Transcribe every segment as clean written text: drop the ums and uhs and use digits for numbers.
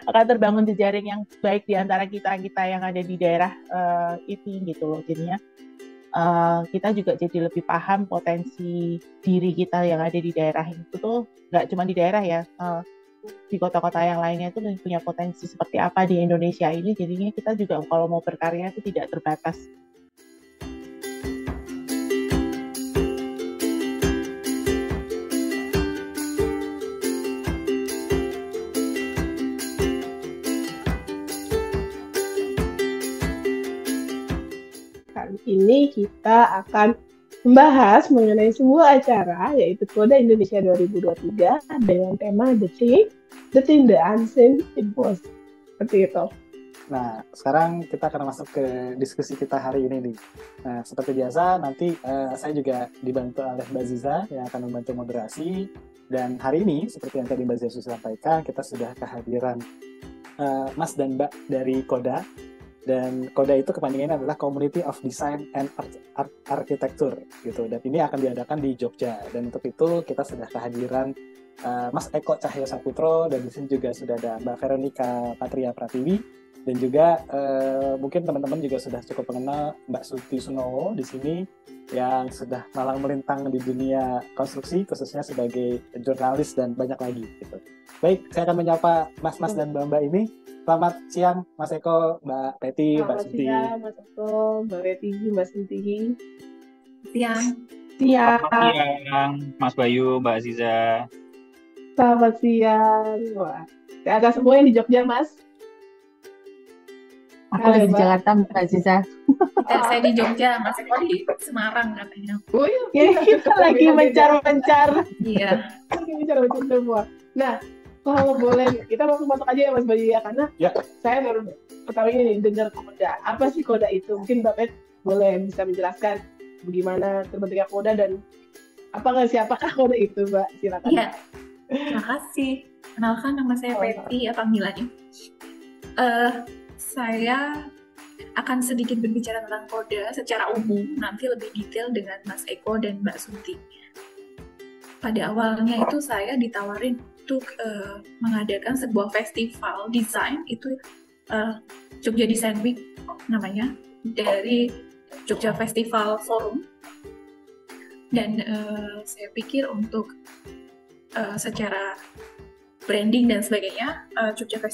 akan terbangun jejaring yang baik di antara kita yang ada di daerah ini gitu loh. Jadinya kita juga jadi lebih paham potensi diri kita yang ada di daerah itu tuh nggak cuma di daerah ya, di kota-kota yang lainnya itu punya potensi seperti apa di Indonesia ini. Jadinya kita juga kalau mau berkarya itu tidak terbatas. Kali ini kita akan membahas mengenai sebuah acara yaitu Koda Indonesia 2023 dengan tema The Thing, The Unseen, It Was. Seperti itu. Nah, sekarang kita akan masuk ke diskusi kita hari ini nih. Nah, seperti biasa, nanti saya juga dibantu oleh Mbak Ziza yang akan membantu moderasi. Dan hari ini, seperti yang tadi Mbak Ziza sudah sampaikan, kita sudah kehadiran Mas dan Mbak dari Koda. Dan Koda itu kepanjangannya adalah Community of Design and Architecture gitu. Dan ini akan diadakan di Jogja. Dan untuk itu kita sudah kehadiran Mas Eko Cahyo Saputro, dan di sini juga sudah ada Mbak Veronica Patria Pratiwi. Dan juga mungkin teman-teman juga sudah cukup mengenal Mbak Suti Sunowo di sini yang sudah malang melintang di dunia konstruksi, khususnya sebagai jurnalis dan banyak lagi gitu. Baik, saya akan menyapa Mas-mas dan Mbak-mbak ini. Selamat siang Mas Eko, Mbak Peti, Mbak Suti. Selamat siang Mas Eko, Mbak Peti, Mbak Suti. Siang. Selamat siang Mas Bayu, Mbak Aziza. Selamat siang. Wah, ada semua yang di Jogja, Mas. Aku lagi di Jakarta, Mbak Aziza. Saya di Jogja, Mas Eko di Semarang katanya. Oh iya, kita lagi mencar-mencar. Iya. Lagi mencar-mencar semua. Nah, kalau boleh, kita langsung masuk aja ya Mas Bayu ya, karena saya baru pertama ini dengar Koda. Apa sih Koda itu? Mungkin Mbak Pet boleh bisa menjelaskan bagaimana terbentuknya Koda dan siapakah Koda itu, Mbak? Silakan. Iya. Terima kasih. Kenalkan, nama saya Peti ya panggilannya. Saya akan sedikit berbicara tentang Koda secara umum, nanti lebih detail dengan Mas Eko dan Mbak Suti. Pada awalnya itu saya ditawarin untuk mengadakan sebuah festival desain, itu Jogja Design Week namanya, dari Jogja Festival Forum. Dan saya pikir untuk secara branding dan sebagainya, Jogja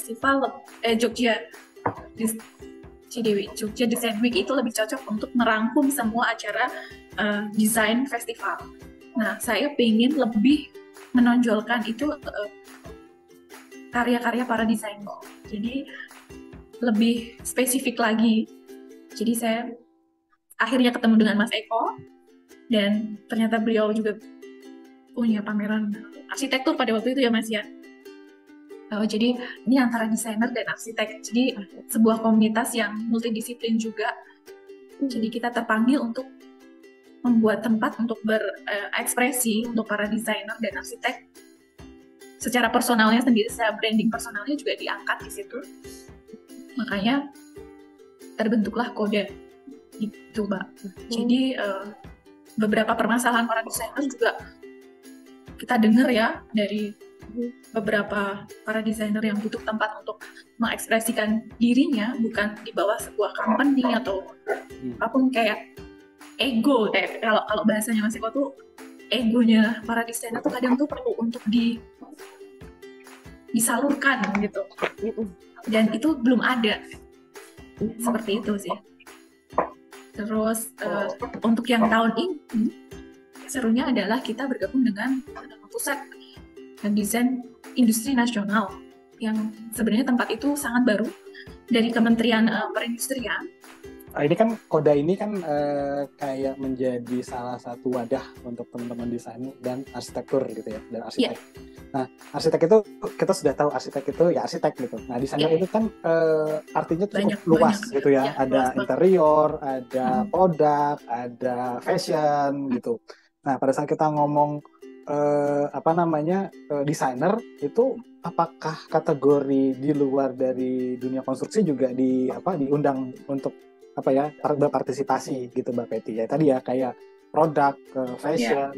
Design Week itu lebih cocok untuk merangkum semua acara desain festival. Nah, saya ingin lebih menonjolkan itu karya-karya para desainer. Jadi lebih spesifik lagi. Jadi saya akhirnya ketemu dengan Mas Eko, dan ternyata beliau juga punya pameran arsitektur pada waktu itu ya Mas ya. Jadi ini antara desainer dan arsitek, jadi sebuah komunitas yang multidisiplin juga. Jadi kita terpanggil untuk membuat tempat untuk berekspresi untuk para desainer dan arsitek. Secara personalnya sendiri, secara branding personalnya juga diangkat di situ. Makanya terbentuklah Koda gitu, Mbak. Jadi beberapa permasalahan para desainer juga kita dengar ya dari beberapa para desainer yang butuh tempat untuk mengekspresikan dirinya, bukan di bawah sebuah company atau apapun, kayak ego, kayak kalau bahasanya Mas Eko tuh, egonya para desainer tuh kadang tuh perlu untuk disalurkan gitu, dan itu belum ada seperti itu sih. Terus untuk yang tahun ini serunya adalah kita bergabung dengan pusat dan desain industri nasional, yang sebenarnya tempat itu sangat baru dari Kementerian Perindustrian. Ini kan Koda ini kan kayak menjadi salah satu wadah untuk teman-teman desain dan arsitektur gitu ya, dan arsitek. Yeah. Nah, arsitek itu kita sudah tahu, arsitek itu ya arsitek gitu. Nah, desainer itu kan artinya cukup luas gitu ya. Ada interior, ada produk, ada fashion gitu. Nah, pada saat kita ngomong desainer itu, apakah kategori di luar dari dunia konstruksi juga diundang untuk berpartisipasi gitu Mbak Peti ya? Tadi ya kayak produk, ke fashion,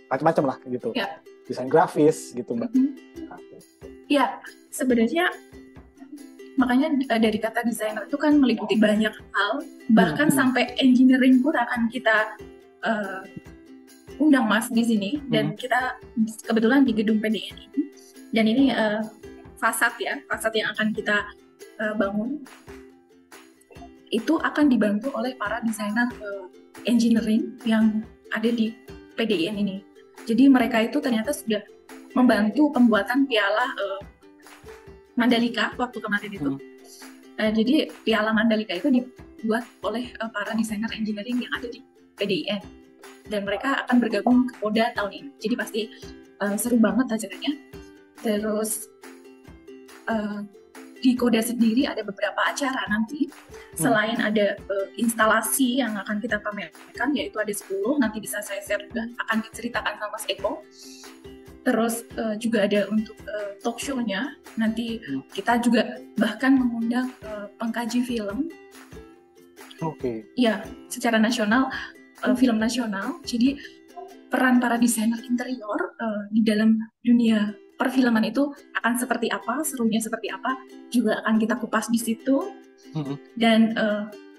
macam-macam lah gitu. Desain grafis gitu, Mbak. Iya, sebenarnya makanya dari kata desainer itu kan meliputi banyak hal, bahkan sampai engineering pun akan kita undang Mas di sini, dan kita kebetulan di gedung PDN ini, dan ini fasad yang akan kita bangun itu akan dibantu oleh para desainer engineering yang ada di PDN ini. Jadi mereka itu ternyata sudah membantu pembuatan piala Mandalika waktu kemarin itu. Jadi piala Mandalika itu dibuat oleh para desainer engineering yang ada di PDN, dan mereka akan bergabung ke Koda tahun ini. Jadi pasti seru banget acaranya. Terus di Koda sendiri ada beberapa acara nanti. Selain ada instalasi yang akan kita pamerkan, yaitu ada 10, nanti bisa saya share juga, akan diceritakan sama Mas Eko. Terus juga ada untuk talk show-nya, nanti kita juga bahkan mengundang pengkaji film. Ya, secara nasional, film nasional. Jadi peran para desainer interior di dalam dunia perfilman itu akan seperti apa, serunya seperti apa, juga akan kita kupas di situ. Dan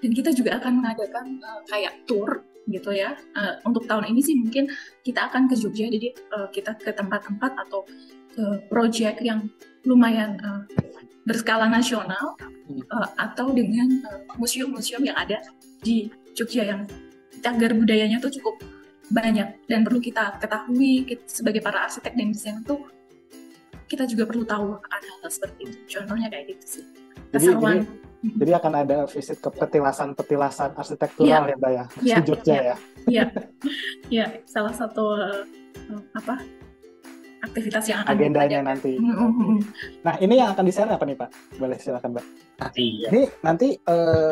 kita juga akan mengadakan kayak tour gitu ya. Untuk tahun ini sih mungkin kita akan ke Jogja, jadi kita ke tempat-tempat atau ke project yang lumayan berskala nasional, atau dengan museum-museum yang ada di Jogja yang cagar budayanya tuh cukup banyak dan perlu kita ketahui. Sebagai para arsitek dan desainer tuh kita juga perlu tahu akan hal seperti itu. Contohnya kayak gitu sih. Jadi akan ada visit ke petilasan arsitektural ya, Mbak ya, di Jogja ya. Iya, salah satu aktivitas yang akan agendanya nanti. Nah, ini yang akan di-share apa nih, Pak? Boleh silakan, Mbak. Ini nanti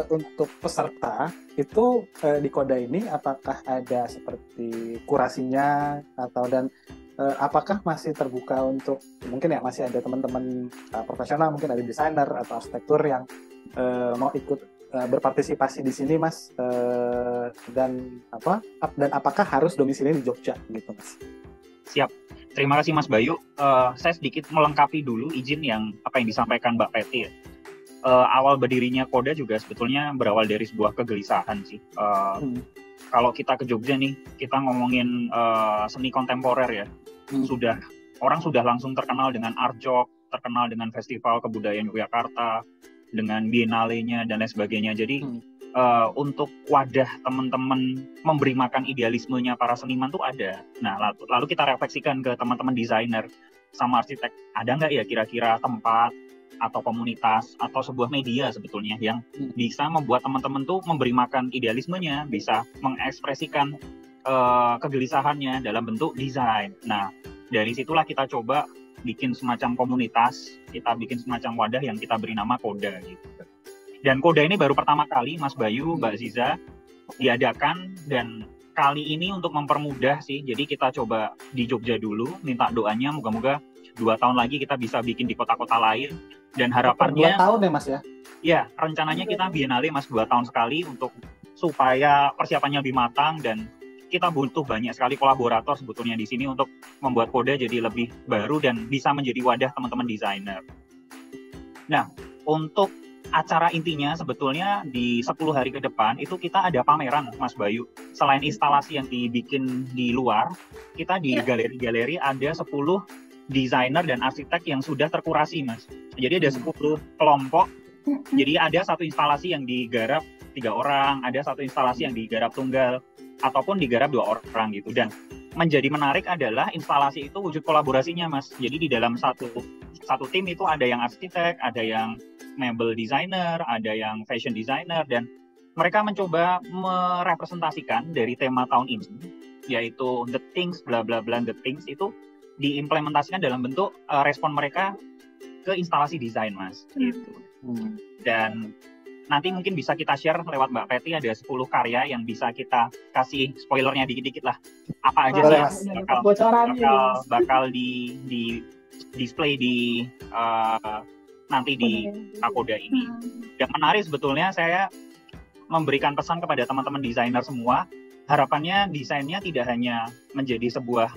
untuk peserta itu di Koda ini apakah ada seperti kurasinya dan apakah masih terbuka untuk mungkin ya masih ada teman-teman profesional, mungkin ada desainer atau arsitektur yang mau ikut berpartisipasi di sini, Mas, dan apakah harus domisili di Jogja gitu, Mas? Siap. Terima kasih Mas Bayu. Saya sedikit melengkapi dulu izin yang disampaikan Mbak Peti ya. Awal berdirinya Koda juga sebetulnya berawal dari sebuah kegelisahan sih. Kalau kita ke Jogja nih, kita ngomongin seni kontemporer ya. Orang sudah langsung terkenal dengan Art Jog, terkenal dengan Festival Kebudayaan Yogyakarta, dengan Biennale-nya dan lain sebagainya. Jadi untuk wadah teman-teman memberi makan idealismenya para seniman tuh ada. Nah, lalu kita refleksikan ke teman-teman desainer sama arsitek, ada nggak ya kira-kira tempat atau komunitas atau sebuah media sebetulnya yang bisa membuat teman-teman tuh memberi makan idealismenya, bisa mengekspresikan kegelisahannya dalam bentuk desain. Nah, dari situlah kita coba bikin semacam komunitas, kita bikin semacam wadah yang kita beri nama Koda gitu. Dan Koda ini baru pertama kali, Mas Bayu, Mbak Ziza, diadakan, dan kali ini untuk mempermudah sih, jadi kita coba di Jogja dulu, minta doanya, moga-moga 2 tahun lagi kita bisa bikin di kota-kota lain, dan harapannya 2 tahun ya, Mas ya? Ya, rencananya kita Biennale, Mas, 2 tahun sekali, supaya persiapannya lebih matang, dan kita butuh banyak sekali kolaborator sebetulnya di sini untuk membuat Koda jadi lebih baru dan bisa menjadi wadah teman-teman desainer. Nah, untuk acara intinya sebetulnya di 10 hari ke depan itu kita ada pameran, Mas Bayu. Selain instalasi yang dibikin di luar, kita di galeri-galeri ada 10 desainer dan arsitek yang sudah terkurasi, Mas. Jadi ada 10 kelompok. Jadi ada satu instalasi yang digarap 3 orang, ada satu instalasi yang digarap tunggal, ataupun digarap 2 orang gitu. Dan menjadi menarik adalah instalasi itu wujud kolaborasinya, Mas. Jadi di dalam satu tim itu ada yang arsitek, ada yang mebel designer, ada yang fashion designer, dan mereka mencoba merepresentasikan dari tema tahun ini, yaitu the things, bla bla bla, the things itu diimplementasikan dalam bentuk respon mereka ke instalasi desain, Mas. Gitu. Dan nanti mungkin bisa kita share lewat Mbak Peti, ada 10 karya yang bisa kita kasih spoilernya dikit-dikit lah. Apa aja sih yang bakal di display di nanti di Koda ini. Yang menarik sebetulnya saya memberikan pesan kepada teman-teman desainer semua, harapannya desainnya tidak hanya menjadi sebuah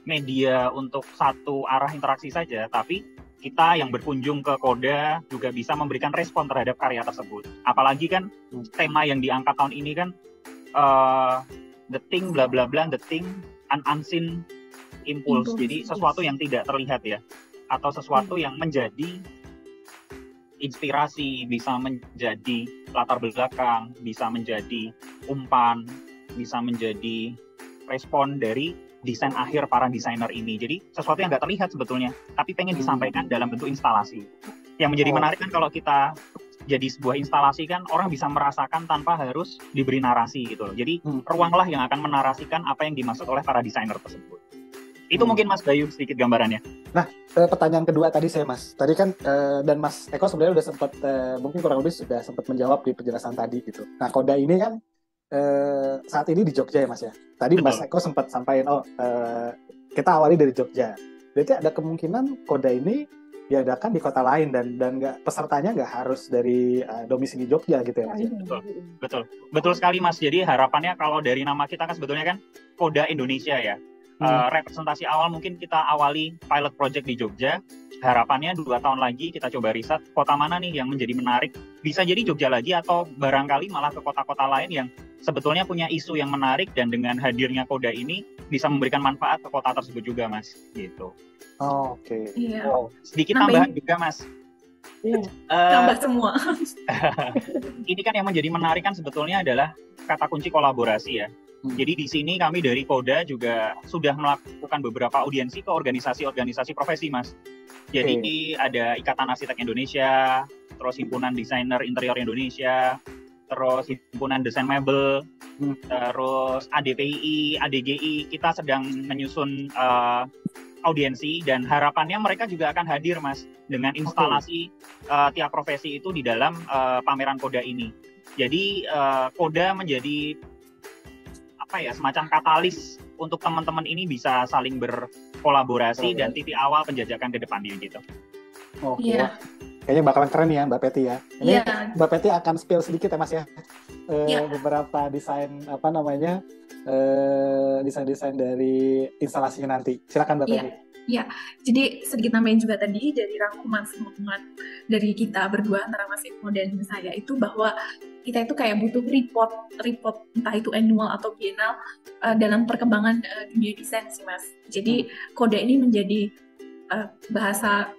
media untuk satu arah interaksi saja, tapi kita yang berkunjung ke Koda juga bisa memberikan respon terhadap karya tersebut. Apalagi kan tema yang diangkat tahun ini kan the thing bla bla bla, the thing an unseen impulse. Jadi sesuatu yang tidak terlihat ya, atau sesuatu yang menjadi inspirasi, bisa menjadi latar belakang, bisa menjadi umpan, bisa menjadi respon dari desain akhir para desainer ini. Jadi sesuatu yang nggak terlihat sebetulnya, tapi pengen disampaikan dalam bentuk instalasi. Yang menjadi menarik kan kalau kita jadi sebuah instalasi kan orang bisa merasakan tanpa harus diberi narasi gitu loh. Jadi ruanglah yang akan menarasikan apa yang dimaksud oleh para desainer tersebut. Itu mungkin Mas Bayu sedikit gambarannya. Nah, pertanyaan kedua tadi saya Mas. Tadi kan dan Mas Eko sebenarnya udah sempat mungkin kurang lebih sudah sempat menjawab di penjelasan tadi gitu. Nah, Koda ini kan saat ini di Jogja ya Mas ya. Tadi betul. Mas Eko sempat sampaikan kita awali dari Jogja. Berarti ada kemungkinan Koda ini diadakan di kota lain dan nggak, pesertanya nggak harus dari domisili Jogja gitu ya Mas. Betul sekali Mas. Jadi harapannya kalau dari nama kita kan sebetulnya kan Koda Indonesia ya. Representasi awal mungkin kita awali pilot project di Jogja. Harapannya 2 tahun lagi kita coba riset kota mana nih yang menjadi menarik. Bisa jadi Jogja lagi atau barangkali malah ke kota-kota lain yang sebetulnya punya isu yang menarik dan dengan hadirnya Koda ini bisa memberikan manfaat ke kota tersebut juga Mas. Gitu. Oke. Iya. Sedikit tambahan juga Mas. Tambah semua. Ini kan yang menjadi menarik kan sebetulnya adalah kata kunci kolaborasi ya. Jadi di sini kami dari Koda juga sudah melakukan beberapa audiensi ke organisasi-organisasi profesi, Mas. Jadi ada Ikatan Arsitek Indonesia, terus Himpunan Desainer Interior Indonesia, terus Himpunan Desain Mebel, terus ADPII, ADGI. Kita sedang menyusun audiensi dan harapannya mereka juga akan hadir, Mas, dengan instalasi tiap profesi itu di dalam pameran Koda ini. Jadi Koda menjadi semacam katalis untuk teman-teman ini bisa saling berkolaborasi dan titik awal penjajakan ke depannya gitu. Oke. Kayaknya bakalan keren ya Mbak Peti ya. Ini Mbak Peti akan spill sedikit ya Mas ya. Beberapa desain desain-desain dari instalasinya nanti. Silakan Mbak Peti. Ya, jadi sedikit nambahin juga tadi dari rangkuman dari kita berdua antara Mas Eko dan saya itu bahwa kita itu kayak butuh report entah itu annual atau bienal dalam perkembangan dunia desain sih Mas. Jadi Koda ini menjadi bahasa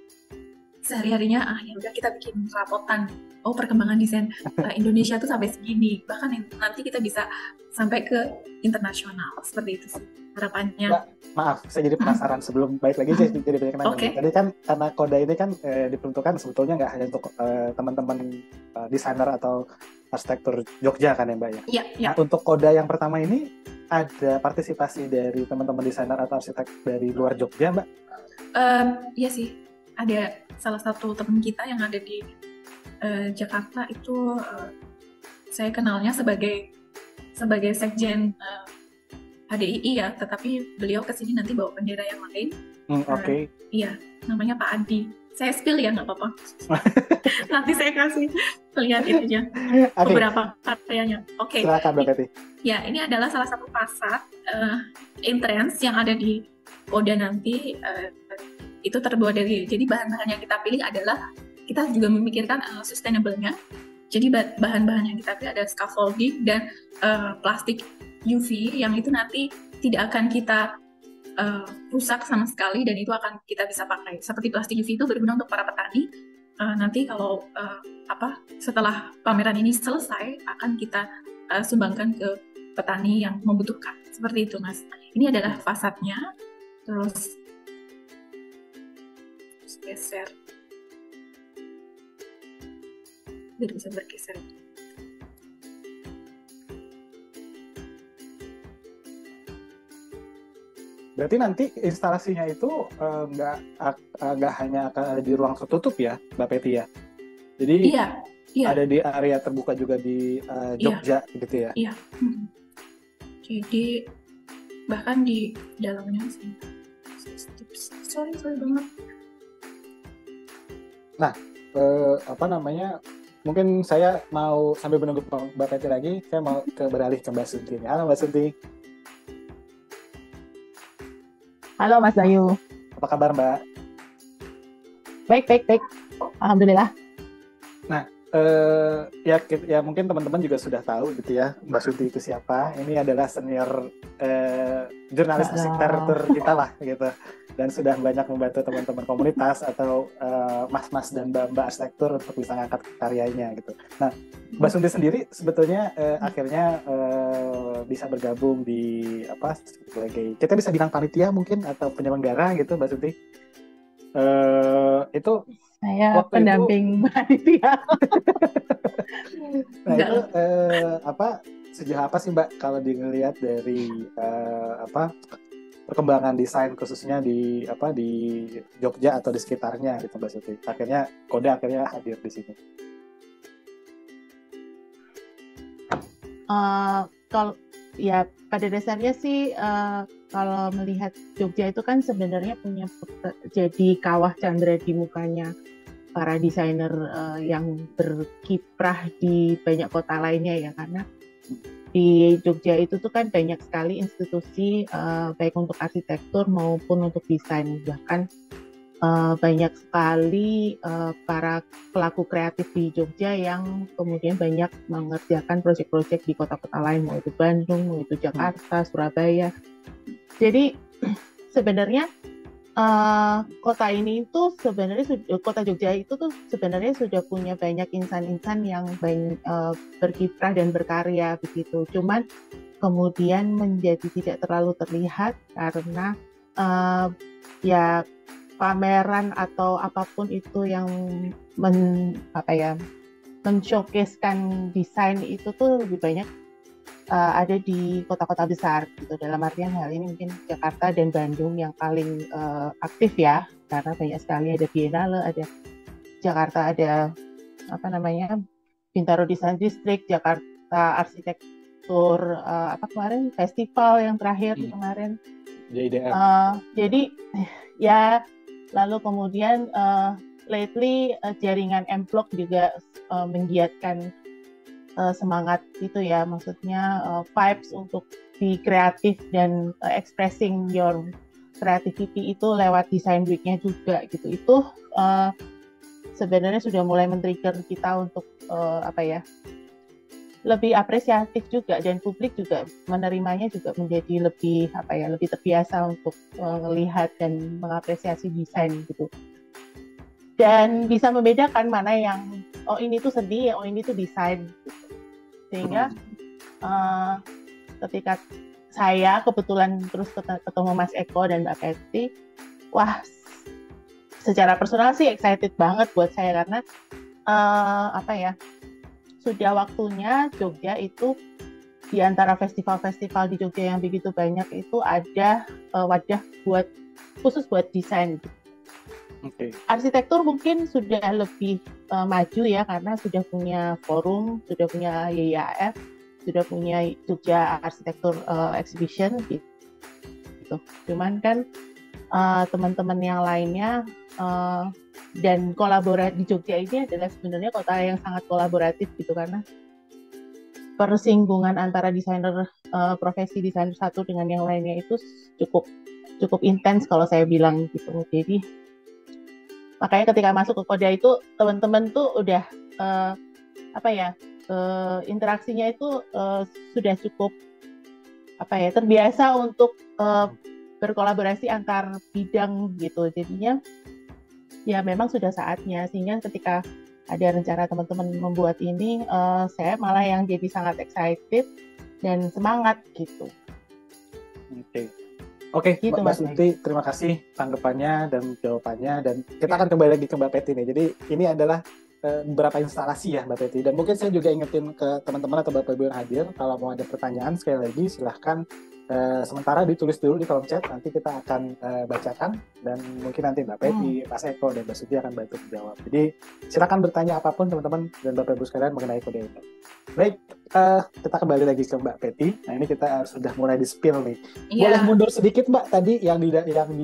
sehari-harinya ya udah kita bikin rapotan perkembangan desain Indonesia tuh sampai segini, bahkan nanti kita bisa sampai ke internasional seperti itu sih harapannya. Maaf, saya jadi penasaran sebelum balik lagi saya jadi banyak nanya. Tadi kan karena Koda ini kan diperuntukkan sebetulnya nggak hanya untuk teman-teman desainer atau arsitektur Jogja kan ya Mbak ya? Iya. Nah, untuk Koda yang pertama ini ada partisipasi dari teman-teman desainer atau arsitek dari luar Jogja Mbak? Iya sih, ada salah satu teman kita yang ada di Jakarta itu saya kenalnya sebagai sekjen HDII ya, tetapi beliau kesini nanti bawa bendera yang lain. Iya, namanya Pak Adi. Saya spill ya, nggak apa-apa. Nanti saya kasih lihat itunya beberapa karyanya. Silakan Mbak Peti. Ya, ini adalah salah satu fasad entrance yang ada di Koda nanti. Itu terbuat dari, jadi bahan-bahan yang kita pilih adalah kita juga memikirkan sustainable-nya. Jadi bahan-bahan yang kita pilih ada scaffolding dan plastik UV yang itu nanti tidak akan kita rusak sama sekali dan itu akan kita bisa pakai. Seperti plastik UV itu berguna untuk para petani. Nanti kalau setelah pameran ini selesai akan kita sumbangkan ke petani yang membutuhkan. Seperti itu Mas. Ini adalah fasadnya. Terus geser. Biar bisa bergeser. Berarti nanti instalasinya itu nggak hanya akan ada di ruang tertutup ya, Mbak Peti ya? Jadi ada di area terbuka juga di Jogja gitu ya? Iya. Jadi bahkan di dalamnya sih. Sorry banget. Nah, mungkin saya mau sambil menunggu Mbak Peti lagi, saya mau beralih ke Mbak Sunti. Halo Mbak Sunti. Halo Mas Bayu. Apa kabar Mbak? Baik. Alhamdulillah. Nah, ya mungkin teman-teman juga sudah tahu gitu ya, Mbak Sunti itu siapa. Ini adalah senior jurnalis arsitektur kita lah gitu. Dan sudah banyak membantu teman-teman komunitas atau mas-mas dan mbak-mbak arsitektur untuk bisa ngangkat karyanya gitu. Nah, Mbak Sunti sendiri sebetulnya akhirnya bisa bergabung di sebagai, kita bisa bilang panitia mungkin atau penyelenggara gitu, Mbak Sunti. Itu saya pendamping panitia. Nah itu sejauh apa sih Mbak kalau dilihat dari perkembangan desain khususnya di Jogja atau di sekitarnya gitu Mbak Suti. Akhirnya Koda hadir di sini. Kalau ya pada dasarnya sih kalau melihat Jogja itu kan sebenarnya punya jadi kawah candra di mukanya para desainer yang berkiprah di banyak kota lainnya ya, karena di Jogja itu tuh kan banyak sekali institusi baik untuk arsitektur maupun untuk desain, bahkan banyak sekali para pelaku kreatif di Jogja yang kemudian banyak mengerjakan proyek-proyek di kota-kota lain, mau itu Bandung, mau itu Jakarta, Surabaya. Jadi sebenarnya kota ini itu kota Jogja itu tuh sebenarnya sudah punya banyak insan-insan yang berkiprah dan berkarya begitu. Cuman kemudian menjadi tidak terlalu terlihat karena ya pameran atau apapun itu yang men-showcase-kan desain itu tuh lebih banyak ada di kota-kota besar gitu. Dalam artian hal ini mungkin Jakarta dan Bandung yang paling aktif ya, karena banyak sekali ada Biennale, ada Jakarta ada Bintaro Design District, Jakarta Arsitektur kemarin festival yang terakhir kemarin. Jadi ya lalu kemudian lately jaringan M-Block juga menggiatkan semangat itu ya, maksudnya vibes untuk be kreatif dan expressing your creativity itu lewat design week-nya juga gitu. Itu sebenarnya sudah mulai men-trigger kita untuk lebih apresiatif juga, dan publik juga menerimanya juga menjadi lebih terbiasa untuk melihat dan mengapresiasi desain gitu. Dan bisa membedakan mana yang ini tuh seni, ini tuh desain gitu. Sehingga ketika saya kebetulan terus ketemu Mas Eko dan Mbak Peti, wah secara personal sih excited banget buat saya, karena sudah waktunya Jogja itu di antara festival-festival di Jogja yang begitu banyak itu ada wadah khusus buat desain. Okay. Arsitektur mungkin sudah lebih maju ya, karena sudah punya forum, sudah punya YIAF, sudah punya Jogja Arsitektur Exhibition gitu. Cuman kan teman-teman yang lainnya dan kolaborasi di Jogja ini adalah sebenarnya kota yang sangat kolaboratif gitu, karena persinggungan antara desainer profesi desainer satu dengan yang lainnya itu cukup intens kalau saya bilang gitu. Jadi makanya ketika masuk ke Koda itu teman-teman tuh udah interaksinya itu sudah cukup terbiasa untuk berkolaborasi antar bidang gitu. Jadinya ya memang sudah saatnya, sehingga ketika ada rencana teman-teman membuat ini saya malah yang jadi sangat excited dan semangat gitu. Oke, gitu, Mbak Sunti, terima kasih tanggapannya dan jawabannya, dan kita akan kembali lagi ke Mbak Peti nih. Jadi ini adalah beberapa instalasi ya Mbak Peti, dan mungkin saya juga ingetin ke teman-teman atau Bapak Ibu yang hadir, kalau mau ada pertanyaan sekali lagi silahkan sementara ditulis dulu di kolom chat, nanti kita akan bacakan, dan mungkin nanti Mbak Peti, Mas Eko, dan Mbak Sunti akan bantu menjawab. Jadi silakan bertanya apapun teman-teman dan Bapak Ibu sekalian mengenai kode ini. Baik, kita kembali lagi ke Mbak Peti. Nah ini kita sudah mulai di-spill nih. Iya. Boleh mundur sedikit Mbak, tadi yang di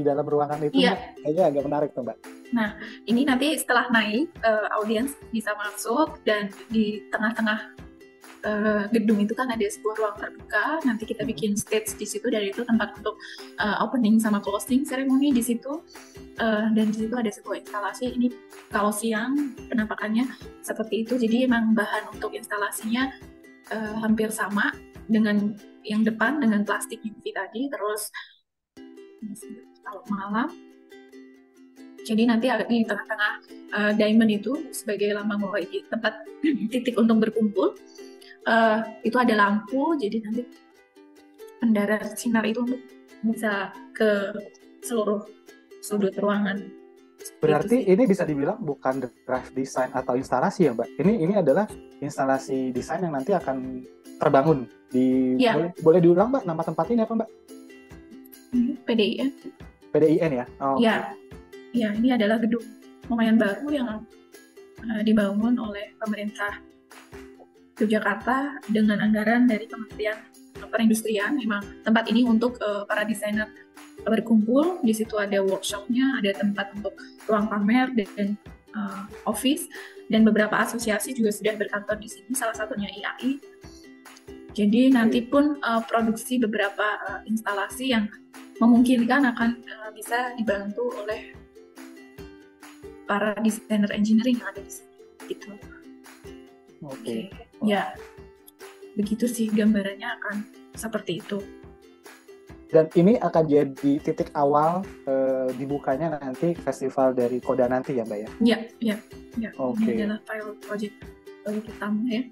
dalam ruangan itu Iya. Mbak, kayaknya agak menarik tuh Mbak. Nah, ini nanti setelah naik, audiens bisa masuk, dan di tengah-tengah gedung itu kan ada sebuah ruang terbuka. Nanti kita bikin stage di situ, dan itu tempat untuk opening sama closing ceremony di situ. Dan di situ ada sebuah instalasi. Ini kalau siang penampakannya seperti itu. Jadi emang bahan untuk instalasinya hampir sama dengan yang depan, dengan plastik UV tadi. Terus kalau malam, jadi nanti di tengah-tengah diamond itu sebagai lambang bahwa ini tempat titik untuk berkumpul. Itu ada lampu, jadi nanti pendarat sinar itu untuk bisa ke seluruh sudut ruangan. Berarti ini bisa dibilang bukan drive design atau instalasi ya Mbak? Ini adalah instalasi desain yang nanti akan terbangun di. Ya. Boleh diulang Mbak, nama tempat ini apa Mbak? PDIN. PDIN ya? Oh, Ya. Ya, ini adalah gedung lumayan baru yang dibangun oleh pemerintah Yogyakarta dengan anggaran dari Kementerian Perindustrian. Memang tempat ini untuk para desainer berkumpul. Di situ ada workshopnya, ada tempat untuk ruang pamer dan office, dan beberapa asosiasi juga sudah berkantor di sini, salah satunya IAI. Jadi nanti pun produksi beberapa instalasi yang memungkinkan akan bisa dibantu oleh para desainer engineering yang ada di sini. Gitu. Oke. Ya, begitu sih gambarannya akan seperti itu. Dan ini akan jadi titik awal dibukanya nanti festival dari Koda nanti ya Mbak ya? Ya. Oke. Ini adalah pilot project pertama ya.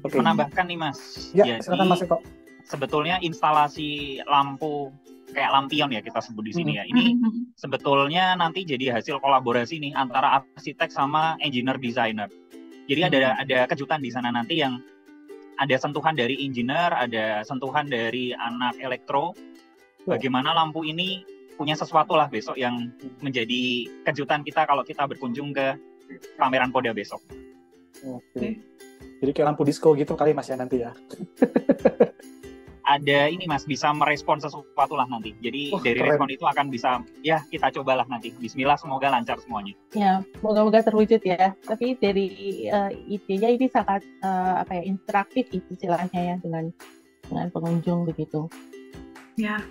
Oke. Menambahkan nih Mas. Ya, Jadi, silakan Mas Eko. sebetulnya instalasi lampu kayak lampion ya kita sebut di sini ya. Ini sebetulnya nanti jadi hasil kolaborasi nih antara arsitek sama engineer designer. Jadi ada kejutan di sana nanti yang ada sentuhan dari engineer, ada sentuhan dari anak elektro. Bagaimana lampu ini punya sesuatu lah besok yang menjadi kejutan kita kalau kita berkunjung ke pameran Koda besok. Oke. Jadi kayak lampu disco gitu kali Mas ya nanti ya. Ada ini Mas, bisa merespon sesuatu lah nanti. Jadi dari keren. respon itu akan bisa, ya kita cobalah nanti. Bismillah, semoga lancar semuanya. Ya, moga-moga terwujud ya. Tapi dari idenya ini sangat interaktif istilahnya ya dengan pengunjung begitu. Ya.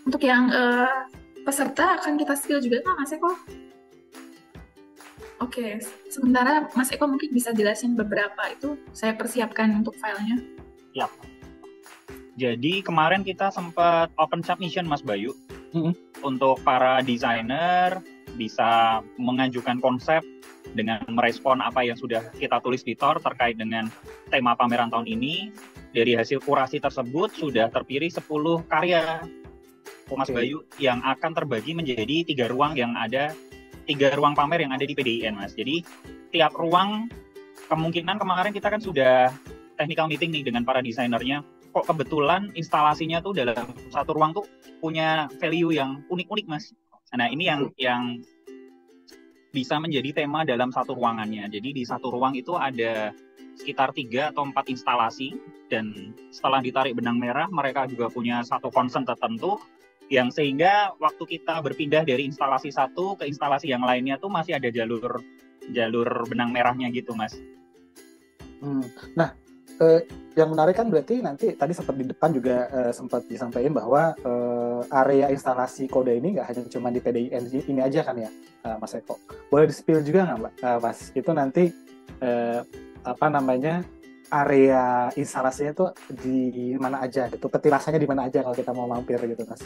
Untuk yang peserta akan kita spill juga kan Mas Eko? Oke, sementara Mas Eko mungkin bisa jelasin beberapa itu saya persiapkan untuk filenya. Ya. Jadi kemarin kita sempat open submission Mas Bayu. Untuk para desainer bisa mengajukan konsep dengan merespon apa yang sudah kita tulis di TOR terkait dengan tema pameran tahun ini. Dari hasil kurasi tersebut sudah terpilih 10 karya Mas Bayu yang akan terbagi menjadi 3 ruang pamer yang ada di PDIN Mas. Jadi tiap ruang kemungkinan kemarin kita kan sudah technical meeting nih dengan para desainernya. Kok kebetulan instalasinya tuh dalam satu ruang tuh punya value yang unik-unik Mas. Nah ini yang bisa menjadi tema dalam satu ruangannya. Jadi di satu ruang itu ada sekitar 3 atau 4 instalasi, dan setelah ditarik benang merah mereka juga punya satu concern tertentu yang sehingga waktu kita berpindah dari instalasi satu ke instalasi yang lainnya tuh masih ada jalur benang merahnya gitu Mas. Nah, yang menarik kan berarti nanti tadi sempat di depan juga sempat disampaikan bahwa area instalasi Koda ini nggak hanya cuma di PDIN ini aja kan ya, Mas Eko. Boleh di-spill juga nggak Mbak, Mas? Itu nanti area instalasinya tuh di mana aja gitu, petilasannya di mana aja kalau kita mau mampir gitu Mas.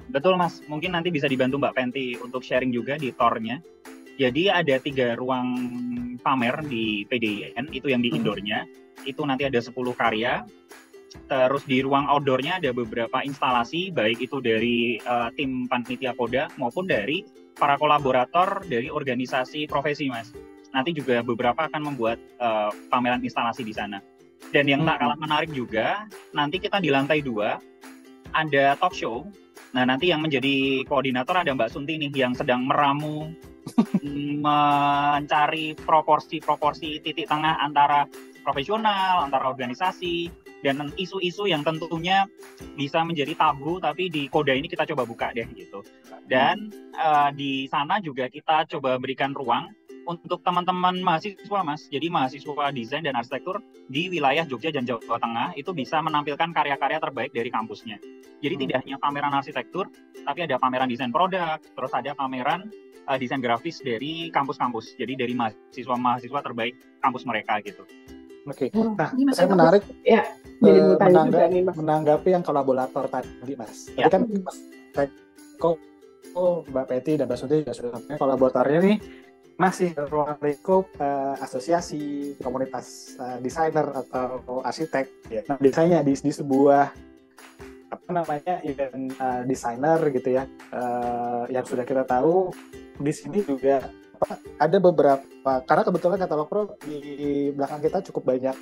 Betul Mas, mungkin nanti bisa dibantu Mbak Penti untuk sharing juga di TOR-nya. Jadi ada 3 ruang pamer di PDIN, itu yang di indoor-nya. Itu nanti ada 10 karya. Terus di ruang outdoor-nya ada beberapa instalasi, baik itu dari tim panitia Koda maupun dari para kolaborator dari organisasi profesi Mas. Nanti juga beberapa akan membuat pameran instalasi di sana. Dan yang tak kalah menarik juga, nanti kita di lantai 2 ada talk show. Nah nanti yang menjadi koordinator ada Mbak Sunti nih yang sedang meramu mencari proporsi titik tengah antara profesional, antara organisasi, dan isu-isu yang tentunya bisa menjadi tabu, tapi di Koda ini kita coba buka deh gitu. Dan di sana juga kita coba berikan ruang untuk teman-teman mahasiswa, Mas. Jadi mahasiswa desain dan arsitektur di wilayah Jogja dan Jawa Tengah itu bisa menampilkan karya-karya terbaik dari kampusnya. Jadi tidak hanya pameran arsitektur, tapi ada pameran desain produk, terus ada pameran desain grafis dari kampus-kampus. Jadi dari mahasiswa-mahasiswa terbaik kampus mereka gitu. Oke, nah saya menarik ya, menanggapi yang kolaborator tadi, Mas. Tadi kan kok Mbak Peti dan Mbak Sunti juga sudah sampaikan kolaboratornya nih masih ruang lingkup asosiasi komunitas desainer atau arsitek. Ya. Nah, biasanya di sebuah event desainer gitu ya, yang sudah kita tahu di sini juga ada beberapa, karena kebetulan Katalog Pro di belakang kita cukup banyak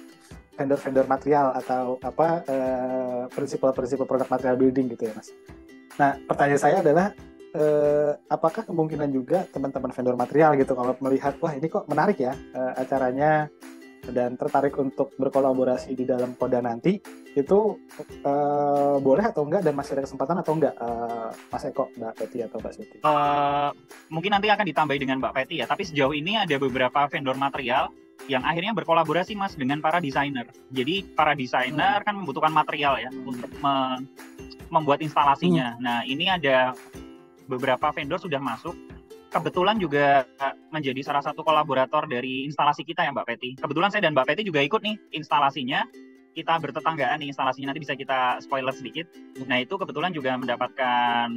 vendor-vendor material atau prinsip-prinsip produk material building gitu ya, Mas. Nah, pertanyaan saya adalah apakah kemungkinan juga teman-teman vendor material gitu kalau melihat wah ini kok menarik ya acaranya dan tertarik untuk berkolaborasi di dalam Koda nanti itu boleh atau enggak, dan masih ada kesempatan atau enggak, Mas Eko, Mbak Peti atau Mbak Suti? Mungkin nanti akan ditambahi dengan Mbak Peti ya, tapi sejauh ini ada beberapa vendor material yang akhirnya berkolaborasi, Mas, dengan para desainer. Jadi para desainer kan membutuhkan material ya untuk membuat instalasinya. Nah, ini ada beberapa vendor sudah masuk. Kebetulan juga menjadi salah satu kolaborator dari instalasi kita ya, Mbak Peti. Kebetulan saya dan Mbak Peti juga ikut nih instalasinya. Kita bertetanggaan nih instalasinya, nanti bisa kita spoiler sedikit. Nah, itu kebetulan juga mendapatkan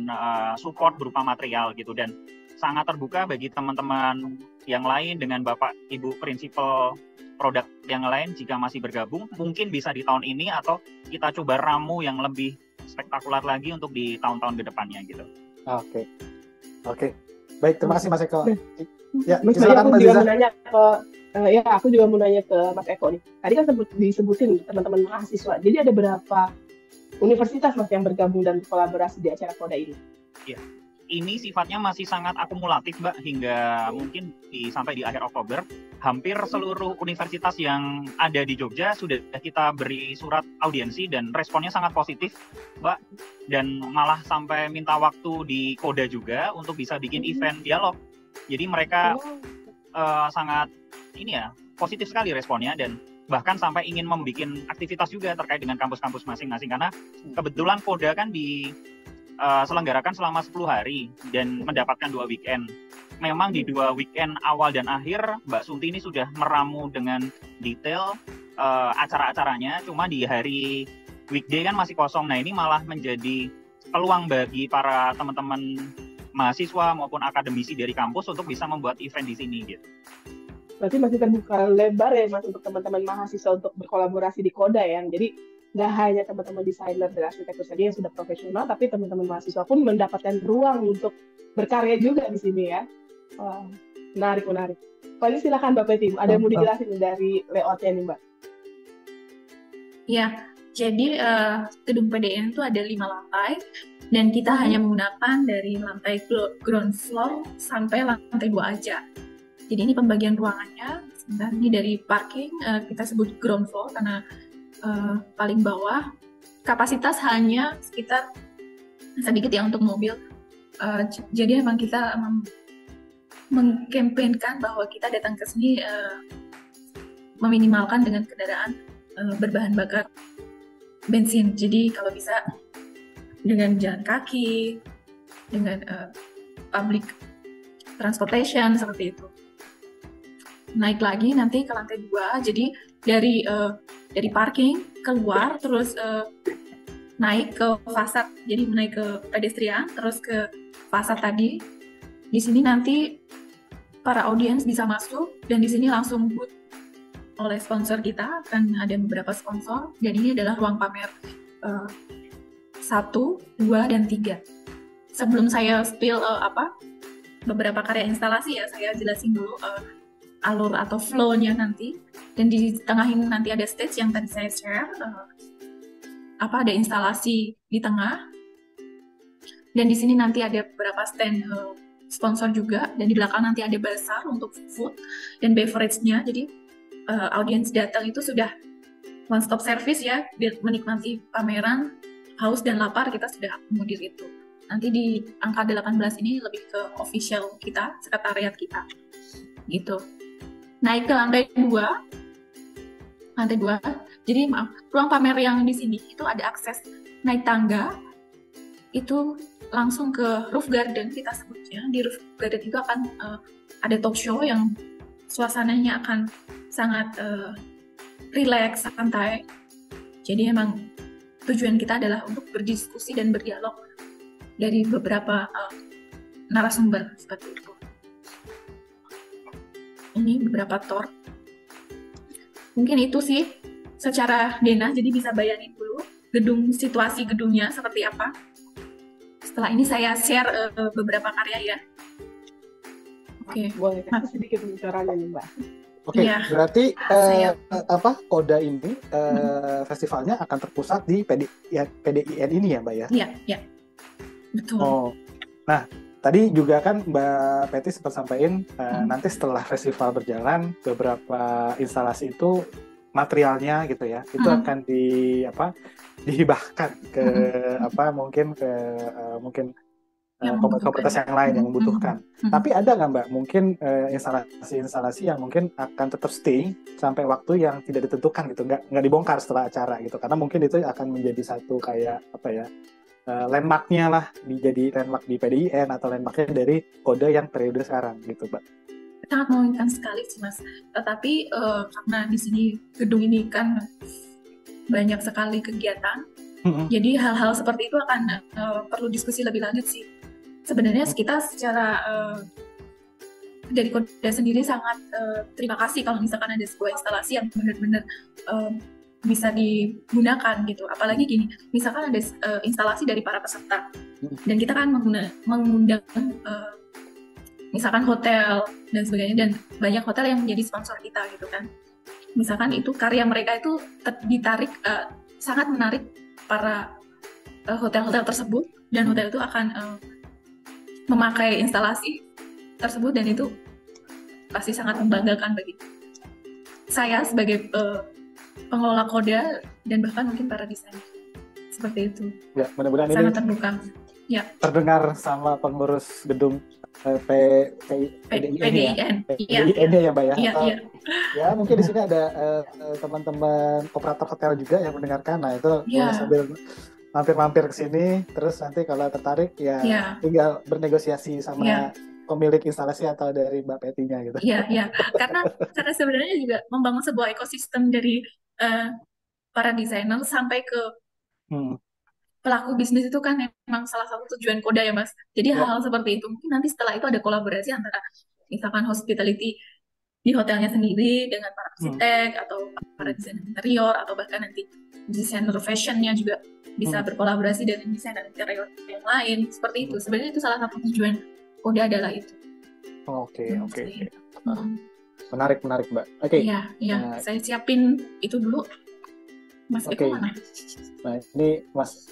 support berupa material gitu, dan sangat terbuka bagi teman-teman yang lain dengan Bapak Ibu prinsipal produk yang lain jika masih bergabung. Mungkin bisa di tahun ini atau kita coba ramu yang lebih spektakuler lagi untuk di tahun-tahun ke depannya gitu. Oke. Baik, terima kasih Mas Eko. Ya, silakan Mbak Ziza. Aku juga mau nanya ke Mas Eko nih. Tadi kan disebutin teman-teman mahasiswa. Jadi ada berapa universitas Mas yang bergabung dan berkolaborasi di acara Koda ini? Iya. Ini sifatnya masih sangat akumulatif, Mbak, hingga mungkin sampai di akhir Oktober. Hampir seluruh universitas yang ada di Jogja sudah kita beri surat audiensi dan responnya sangat positif, Mbak. Dan malah sampai minta waktu di Koda juga untuk bisa bikin event dialog. Jadi mereka sangat positif sekali responnya, dan bahkan sampai ingin membuat aktivitas juga terkait dengan kampus-kampus masing-masing, karena kebetulan Koda kan selenggarakan selama 10 hari dan mendapatkan 2 weekend. Memang di 2 weekend awal dan akhir Mbak Sunti ini sudah meramu dengan detail acara-acaranya, cuma di hari weekday kan masih kosong. Nah, ini malah menjadi peluang bagi para teman-teman mahasiswa maupun akademisi dari kampus untuk bisa membuat event di sini gitu. Berarti masih terbuka lebar ya, Mas, untuk teman-teman mahasiswa untuk berkolaborasi di Koda ya. Jadi nggak hanya teman-teman desainer dan arsitektur saja yang sudah profesional, tapi teman-teman mahasiswa pun mendapatkan ruang untuk berkarya juga di sini ya. Wah, menarik. Pak, ini silakan Mbak Peti, ada yang mau dijelasin dari layoutnya nih, Mbak? Ya, jadi gedung PDN itu ada 5 lantai, dan kita hanya menggunakan dari lantai ground floor sampai lantai 2 aja. Jadi ini pembagian ruangannya. Sebentar, ini dari parking kita sebut ground floor karena paling bawah, kapasitas hanya sekitar sedikit ya untuk mobil. Jadi emang kita mengkampanyekan bahwa kita datang ke sini meminimalkan dengan kendaraan berbahan bakar bensin. Jadi kalau bisa dengan jalan kaki, dengan public transportation seperti itu. Naik lagi nanti ke lantai 2, jadi dari parking keluar terus naik ke fasad, jadi naik ke pedestrian terus ke fasad tadi. Di sini nanti para audiens bisa masuk, dan di sini langsung booth oleh sponsor kita, akan ada beberapa sponsor, dan ini adalah ruang pamer 1, 2, dan 3. Sebelum saya spill beberapa karya instalasi ya, saya jelasin dulu alur atau flow-nya nanti. Dan di tengah ini nanti ada stage yang tadi saya share, ada instalasi di tengah, dan di sini nanti ada beberapa stand sponsor juga, dan di belakang nanti ada bazar untuk food dan beverage-nya. Jadi audiens datang itu sudah one stop service ya, biar menikmati pameran, haus dan lapar kita sudah akomodir itu. Nanti di angka 18 ini lebih ke official kita, sekretariat kita gitu. Naik ke lantai 2. Jadi maaf, ruang pamer yang di sini itu ada akses naik tangga itu langsung ke roof garden kita sebutnya. Di roof garden itu akan ada talk show yang suasananya akan sangat rileks, santai. Jadi emang tujuan kita adalah untuk berdiskusi dan berdialog dari beberapa narasumber seperti itu. Ini beberapa tour. Mungkin itu sih secara denah, jadi bisa bayangin dulu situasi gedungnya seperti apa. Setelah ini saya share beberapa karya ya. Oke. Boleh sedikit bicaranya nih Mbak. Oke, Iya. berarti Koda ini festivalnya akan terpusat di PDIN ini ya Mbak ya? Iya. Betul. Oh, nah tadi juga kan Mbak Peti sempat sampaikan nanti setelah festival berjalan beberapa instalasi itu materialnya gitu ya, itu akan dihibahkan ke mungkin komunitas yang lain yang membutuhkan. Tapi ada nggak Mbak mungkin instalasi yang mungkin akan tetap stay sampai waktu yang tidak ditentukan gitu, nggak dibongkar setelah acara gitu, karena mungkin itu akan menjadi satu kayak landmarknya lah, jadi landmark di PDIN atau landmarknya dari Koda yang periode sekarang gitu Mbak. Sangat memungkinkan sekali sih Mas. Tetapi karena di sini gedung ini kan banyak sekali kegiatan, jadi hal-hal seperti itu akan perlu diskusi lebih lanjut sih. Sebenarnya kita secara dari Koda sendiri sangat terima kasih kalau misalkan ada sebuah instalasi yang benar-benar bisa digunakan gitu. Apalagi gini, misalkan ada instalasi dari para peserta dan kita kan mengundang misalkan hotel dan sebagainya, dan banyak hotel yang menjadi sponsor kita gitu kan. Misalkan itu karya mereka itu ditarik, sangat menarik para hotel-hotel tersebut, dan hotel itu akan memakai instalasi tersebut, dan itu pasti sangat membanggakan bagi saya sebagai pengelola Koda dan bahkan mungkin para desainer. Seperti itu. Ya, mudah-mudahan sangat ini terbuka. Ya. Terdengar sama pengurus gedung PDIN ya Mbak ya. Iya. Ya mungkin di sini ada teman-teman operator hotel juga yang mendengarkan. Nah itu boleh sambil mampir-mampir ke sini, terus nanti kalau tertarik ya tinggal bernegosiasi sama pemilik instalasi atau dari Mbak Petinya gitu. Iya. Karena sebenarnya juga membangun sebuah ekosistem dari para desainer sampai ke pelaku bisnis itu kan memang salah satu tujuan Koda ya Mas. Jadi hal-hal seperti itu mungkin nanti setelah itu ada kolaborasi antara misalkan hospitality di hotelnya sendiri dengan para arsitek atau para desainer interior, atau bahkan nanti desainer fashionnya juga bisa berkolaborasi dengan desainer interior yang lain. Seperti itu. Sebenarnya itu salah satu tujuan Koda adalah itu. Oke. Menarik Mbak. Oke. Iya. Saya siapin itu dulu. Mas Eko mana? Nah ini Mas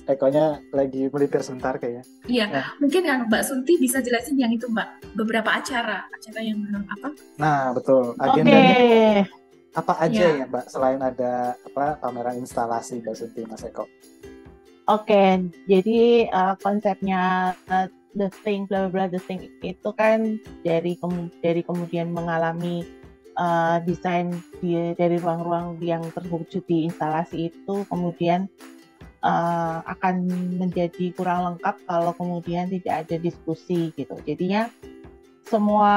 Ekonya lagi melipir sebentar kayaknya. Iya, mungkin yang Mbak Sunti bisa jelasin yang itu Mbak. Beberapa acara yang apa? Nah betul. Agendanya apa aja ya Mbak selain ada pameran instalasi Mbak Sunti, Mas Eko? Oke, jadi konsepnya The Thing, bla bla The Thing itu kan dari kemudian mengalami desain dari ruang-ruang yang terwujud di instalasi itu kemudian akan menjadi kurang lengkap kalau kemudian tidak ada diskusi gitu. Jadinya semua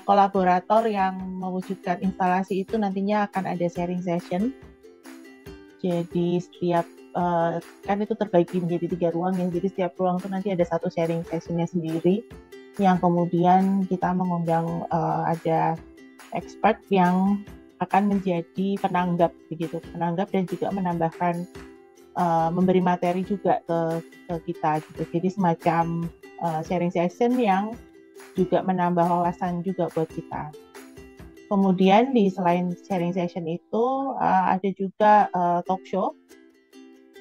kolaborator yang mewujudkan instalasi itu nantinya akan ada sharing session. Jadi setiap kan itu terbagi menjadi 3 ruang ya. Jadi setiap ruang itu nanti ada satu sharing sessionnya sendiri yang kemudian kita mengundang ada expert yang akan menjadi penanggap dan juga menambahkan memberi materi juga ke kita gitu. Jadi semacam sharing session yang juga menambah wawasan juga buat kita. Kemudian selain sharing session itu ada juga talk show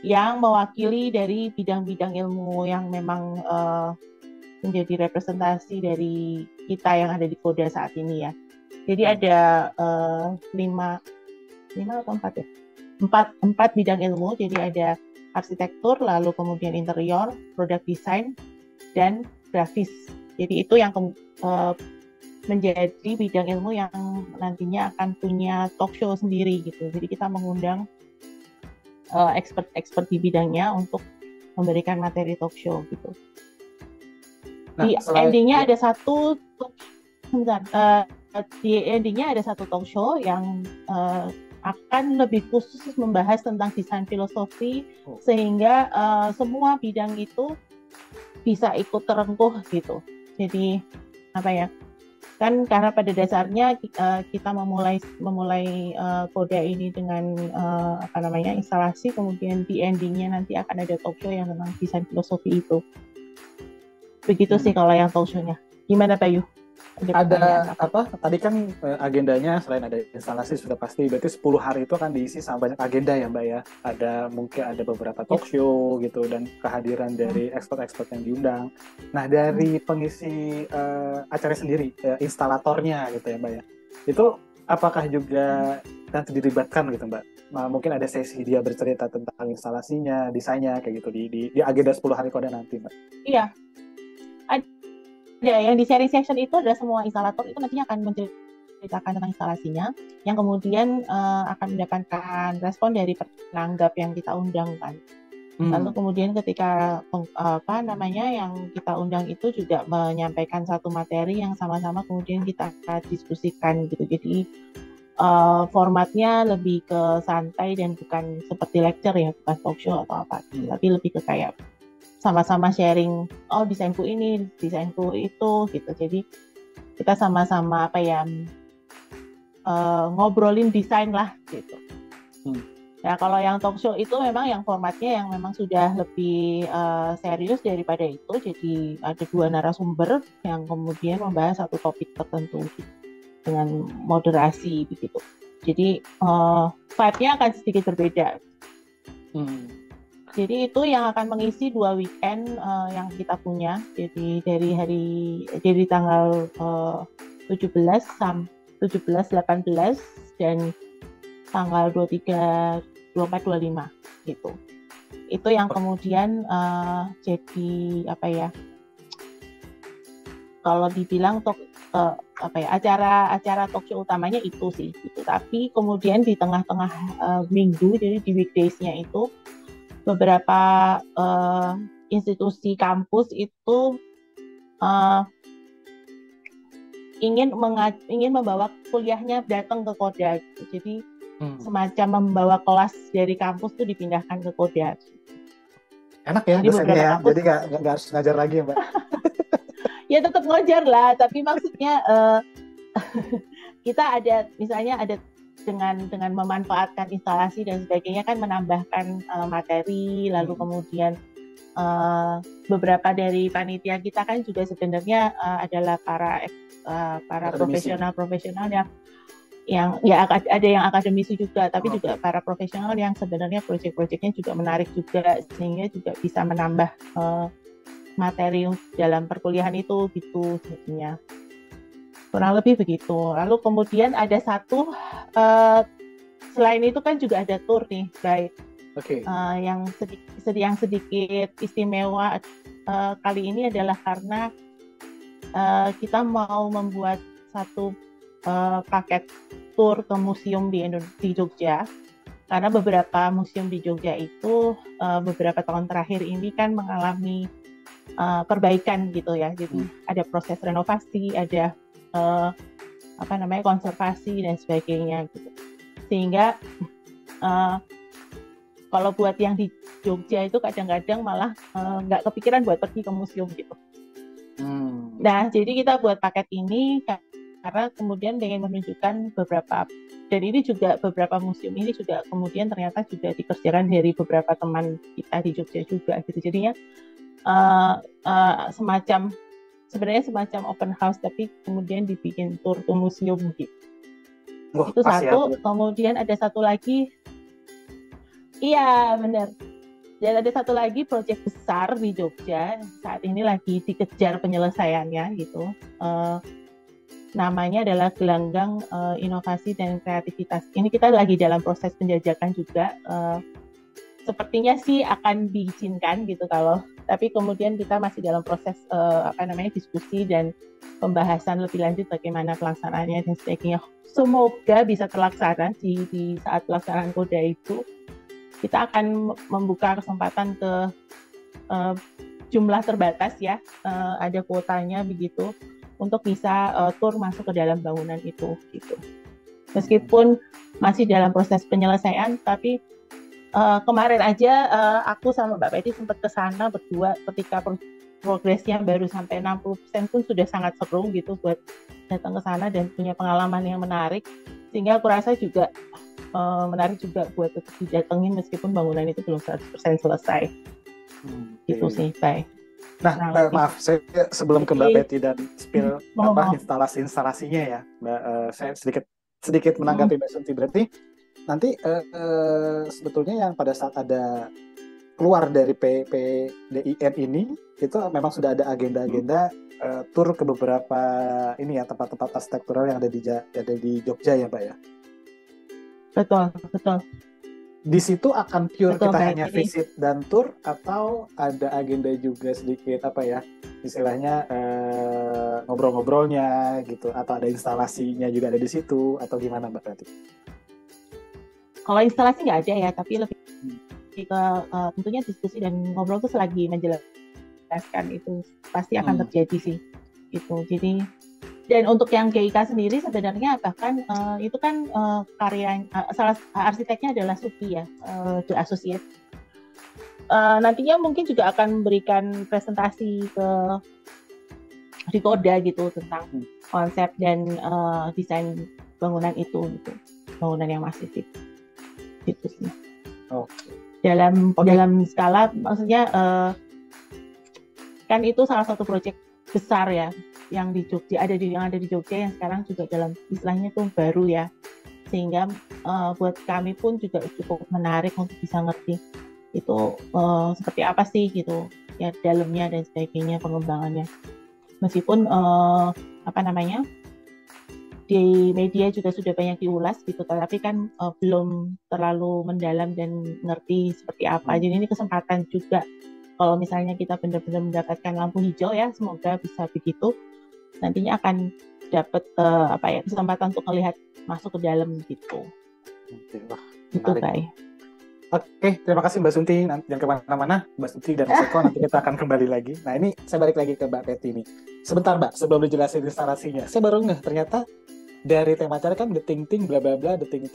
yang mewakili dari bidang-bidang ilmu yang memang menjadi representasi dari kita yang ada di Koda saat ini ya. Jadi ada 5 atau 4 ya? 4 bidang ilmu. Jadi ada arsitektur, lalu kemudian interior, product design, dan grafis. Jadi itu yang menjadi bidang ilmu yang nantinya akan punya talk show sendiri gitu. Jadi kita mengundang expert di bidangnya untuk memberikan materi talk show gitu. Di endingnya ada satu talk show yang akan lebih khusus membahas tentang desain filosofi sehingga semua bidang itu bisa ikut terengkuh gitu. Jadi apa ya? Kan karena pada dasarnya kita memulai Koda ini dengan instalasi, kemudian di endingnya nanti akan ada talk show yang tentang desain filosofi itu. Begitu sih kalau yang talk show-nya. Gimana Pak Yu? Ada apa? Tadi kan agendanya selain ada instalasi sudah pasti, berarti 10 hari itu akan diisi sama banyak agenda ya Mbak ya. Mungkin ada beberapa talk show gitu dan kehadiran dari expert-expert yang diundang. Nah dari pengisi acara sendiri, instalatornya gitu ya Mbak ya. Itu apakah juga nanti dilibatkan gitu Mbak? Mungkin ada sesi dia bercerita tentang instalasinya, desainnya kayak gitu di agenda 10 hari Koda nanti Mbak? Iya. Ya, yang di sharing session itu adalah semua instalator itu nantinya akan menceritakan tentang instalasinya, yang kemudian akan mendapatkan respon dari penanggap yang kita undang kan. Lalu kemudian ketika yang kita undang itu juga menyampaikan satu materi yang sama-sama kemudian kita diskusikan gitu. Jadi formatnya lebih ke santai dan bukan seperti lecture ya, bukan talk show atau apa, tapi lebih ke kayak sama-sama sharing, desainku ini, desainku itu gitu. Jadi kita sama-sama ngobrolin desain lah gitu. Ya kalau yang talk show itu memang yang formatnya yang memang sudah lebih serius daripada itu. Jadi ada 2 narasumber yang kemudian membahas satu topik tertentu gitu, dengan moderasi begitu. Jadi vibe-nya akan sedikit berbeda. Jadi itu yang akan mengisi 2 weekend yang kita punya. Jadi dari tanggal 17, 18 dan tanggal 23, 24, 25 gitu. Itu yang kemudian jadi kalau dibilang acara talk show utamanya itu sih gitu. Tapi kemudian di tengah-tengah minggu, jadi di weekdays-nya itu beberapa institusi kampus itu ingin membawa kuliahnya datang ke Koda. Jadi semacam membawa kelas dari kampus tuh dipindahkan ke Koda. Enak ya dosennya ya, kampus, jadi nggak harus ngajar lagi ya Mbak? Ya tetap ngajar lah, tapi maksudnya kita ada dengan memanfaatkan instalasi dan sebagainya kan menambahkan materi, lalu kemudian beberapa dari panitia kita kan juga sebenarnya adalah para profesional yang ada yang akademisi juga, tapi juga para profesional yang sebenarnya proyek-proyeknya juga menarik juga, sehingga juga bisa menambah materi dalam perkuliahan itu gitu jadinya. Kurang lebih begitu. Lalu kemudian ada satu selain itu kan juga ada tour nih, baik. Yang sedikit istimewa kali ini adalah karena kita mau membuat satu paket tour ke museum di Jogja. Karena beberapa museum di Jogja itu beberapa tahun terakhir ini kan mengalami perbaikan gitu ya. Jadi ada proses renovasi, ada konservasi dan sebagainya gitu. Sehingga kalau buat yang di Jogja itu kadang-kadang malah nggak kepikiran buat pergi ke museum gitu. Nah, jadi kita buat paket ini karena kemudian ingin menunjukkan dan ini juga beberapa museum ini juga kemudian ternyata juga dikerjakan dari beberapa teman kita di Jogja juga gitu. Jadinya sebenarnya semacam open house tapi kemudian dibikin tour ke museum gitu. Itu satu. Kemudian ada satu lagi. Iya benar. Dan ada satu lagi proyek besar di Jogja, saat ini lagi dikejar penyelesaiannya gitu. Namanya adalah Gelanggang Inovasi dan Kreativitas. Ini kita lagi dalam proses penjajakan juga. Sepertinya sih akan diizinkan gitu tapi kemudian kita masih dalam proses diskusi dan pembahasan lebih lanjut bagaimana pelaksanaannya dan sebagainya. Semoga bisa terlaksana di saat pelaksanaan Koda itu. Kita akan membuka kesempatan ke jumlah terbatas ya, ada kuotanya begitu, untuk bisa tur masuk ke dalam bangunan itu gitu. Meskipun masih dalam proses penyelesaian, tapi kemarin aja aku sama Mbak Peti sempat ke sana berdua ketika progresnya baru sampai 60% pun sudah sangat seru gitu buat datang ke sana dan punya pengalaman yang menarik, sehingga aku rasa juga menarik juga buat tetap didatengin meskipun bangunan itu belum 100% selesai. Gitu sih, baik. Nah, maaf, saya sebelum ke Mbak Betty dan spill instalasinya ya, Mbak, saya sedikit menanggapi Mbak Sunti. Berarti nanti sebetulnya yang pada saat ada keluar dari PPDIN ini, itu memang sudah ada agenda-agenda tur ke beberapa tempat-tempat arsitektural yang ada di Jogja ya, Mbak ya? Betul. Di situ akan pure kita hanya visit dan tour, atau ada agenda juga sedikit istilahnya ngobrol-ngobrolnya gitu, atau ada instalasinya juga ada di situ, atau gimana Mbak Rati? Kalau instalasi nggak ada ya, tapi lebih ke tentunya diskusi dan ngobrol tuh selagi menjelaskan itu pasti akan terjadi sih gitu. Jadi dan untuk yang GIK sendiri sebenarnya bahkan itu kan karya salah arsiteknya adalah Supi ya, The Associate. Nantinya mungkin juga akan memberikan presentasi di Koda gitu tentang konsep dan desain bangunan itu gitu, bangunan yang masif gitu sih. Dalam skala maksudnya kan itu salah satu proyek besar ya yang di Jogja, yang ada di Jogja yang sekarang juga dalam istilahnya tuh baru ya, sehingga buat kami pun juga cukup menarik untuk bisa ngerti itu seperti apa sih gitu ya dalamnya dan sebagainya pengembangannya. Meskipun di media juga sudah banyak diulas gitu, tapi kan belum terlalu mendalam dan ngerti seperti apa. Jadi ini kesempatan juga kalau misalnya kita benar-benar mendapatkan lampu hijau ya, semoga bisa begitu. Nantinya akan dapat kesempatan untuk melihat masuk ke dalam gitu. Gitu Kai. Oke, terima kasih Mbak Sunti. Jangan kemana-mana, Mbak Sunti dan Mas Eko, nanti kita akan kembali lagi. Nah ini saya balik lagi ke Mbak Peti nih. Sebentar Mbak, sebelum dijelasin instalasinya, saya baru ngeh ternyata dari tema acara kan the thing bla bla bla, the thing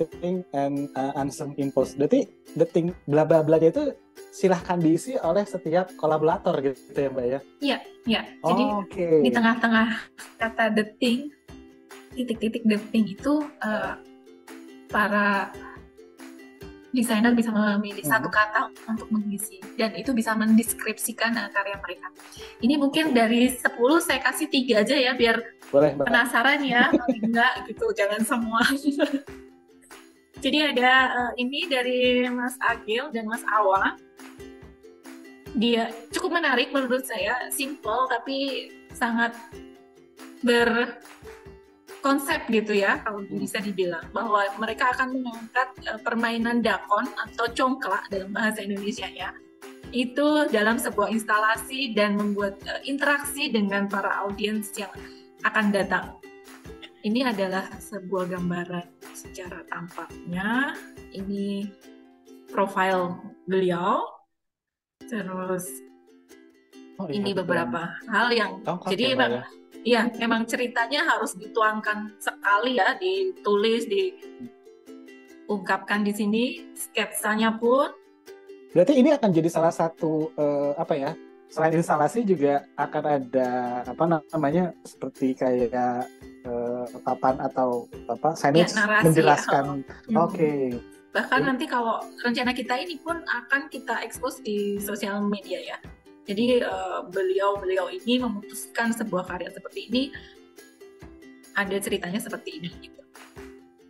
and unsung impulse. Berarti the thing bla bla bla itu silahkan diisi oleh setiap kolaborator gitu ya Mbak ya? Iya. Jadi di tengah-tengah kata the thing, titik-titik the thing itu para desainer bisa memilih satu kata untuk mengisi, dan itu bisa mendeskripsikan karya mereka. Ini mungkin dari 10 saya kasih 3 aja ya, biar boleh, penasaran ya, enggak gitu, jangan semua. Jadi ada ini dari Mas Agil dan Mas Awa. Dia cukup menarik menurut saya, simple tapi sangat berkonsep gitu ya, kalau bisa dibilang, bahwa mereka akan mengangkat permainan dakon atau congklak dalam bahasa Indonesianya itu dalam sebuah instalasi dan membuat interaksi dengan para audiens yang akan datang. Ini adalah sebuah gambaran secara tampaknya, ini profil beliau, terus ini beberapa hal yang jadi memang ceritanya harus dituangkan sekali ya, ditulis, diungkapkan di sini, sketsanya pun. Berarti ini akan jadi salah satu selain instalasi juga akan ada seperti kayak papan atau signage menjelaskan. Bahkan nanti kalau rencana kita ini pun akan kita expose di sosial media ya. Jadi beliau ini memutuskan sebuah karya seperti ini, ada ceritanya seperti ini gitu.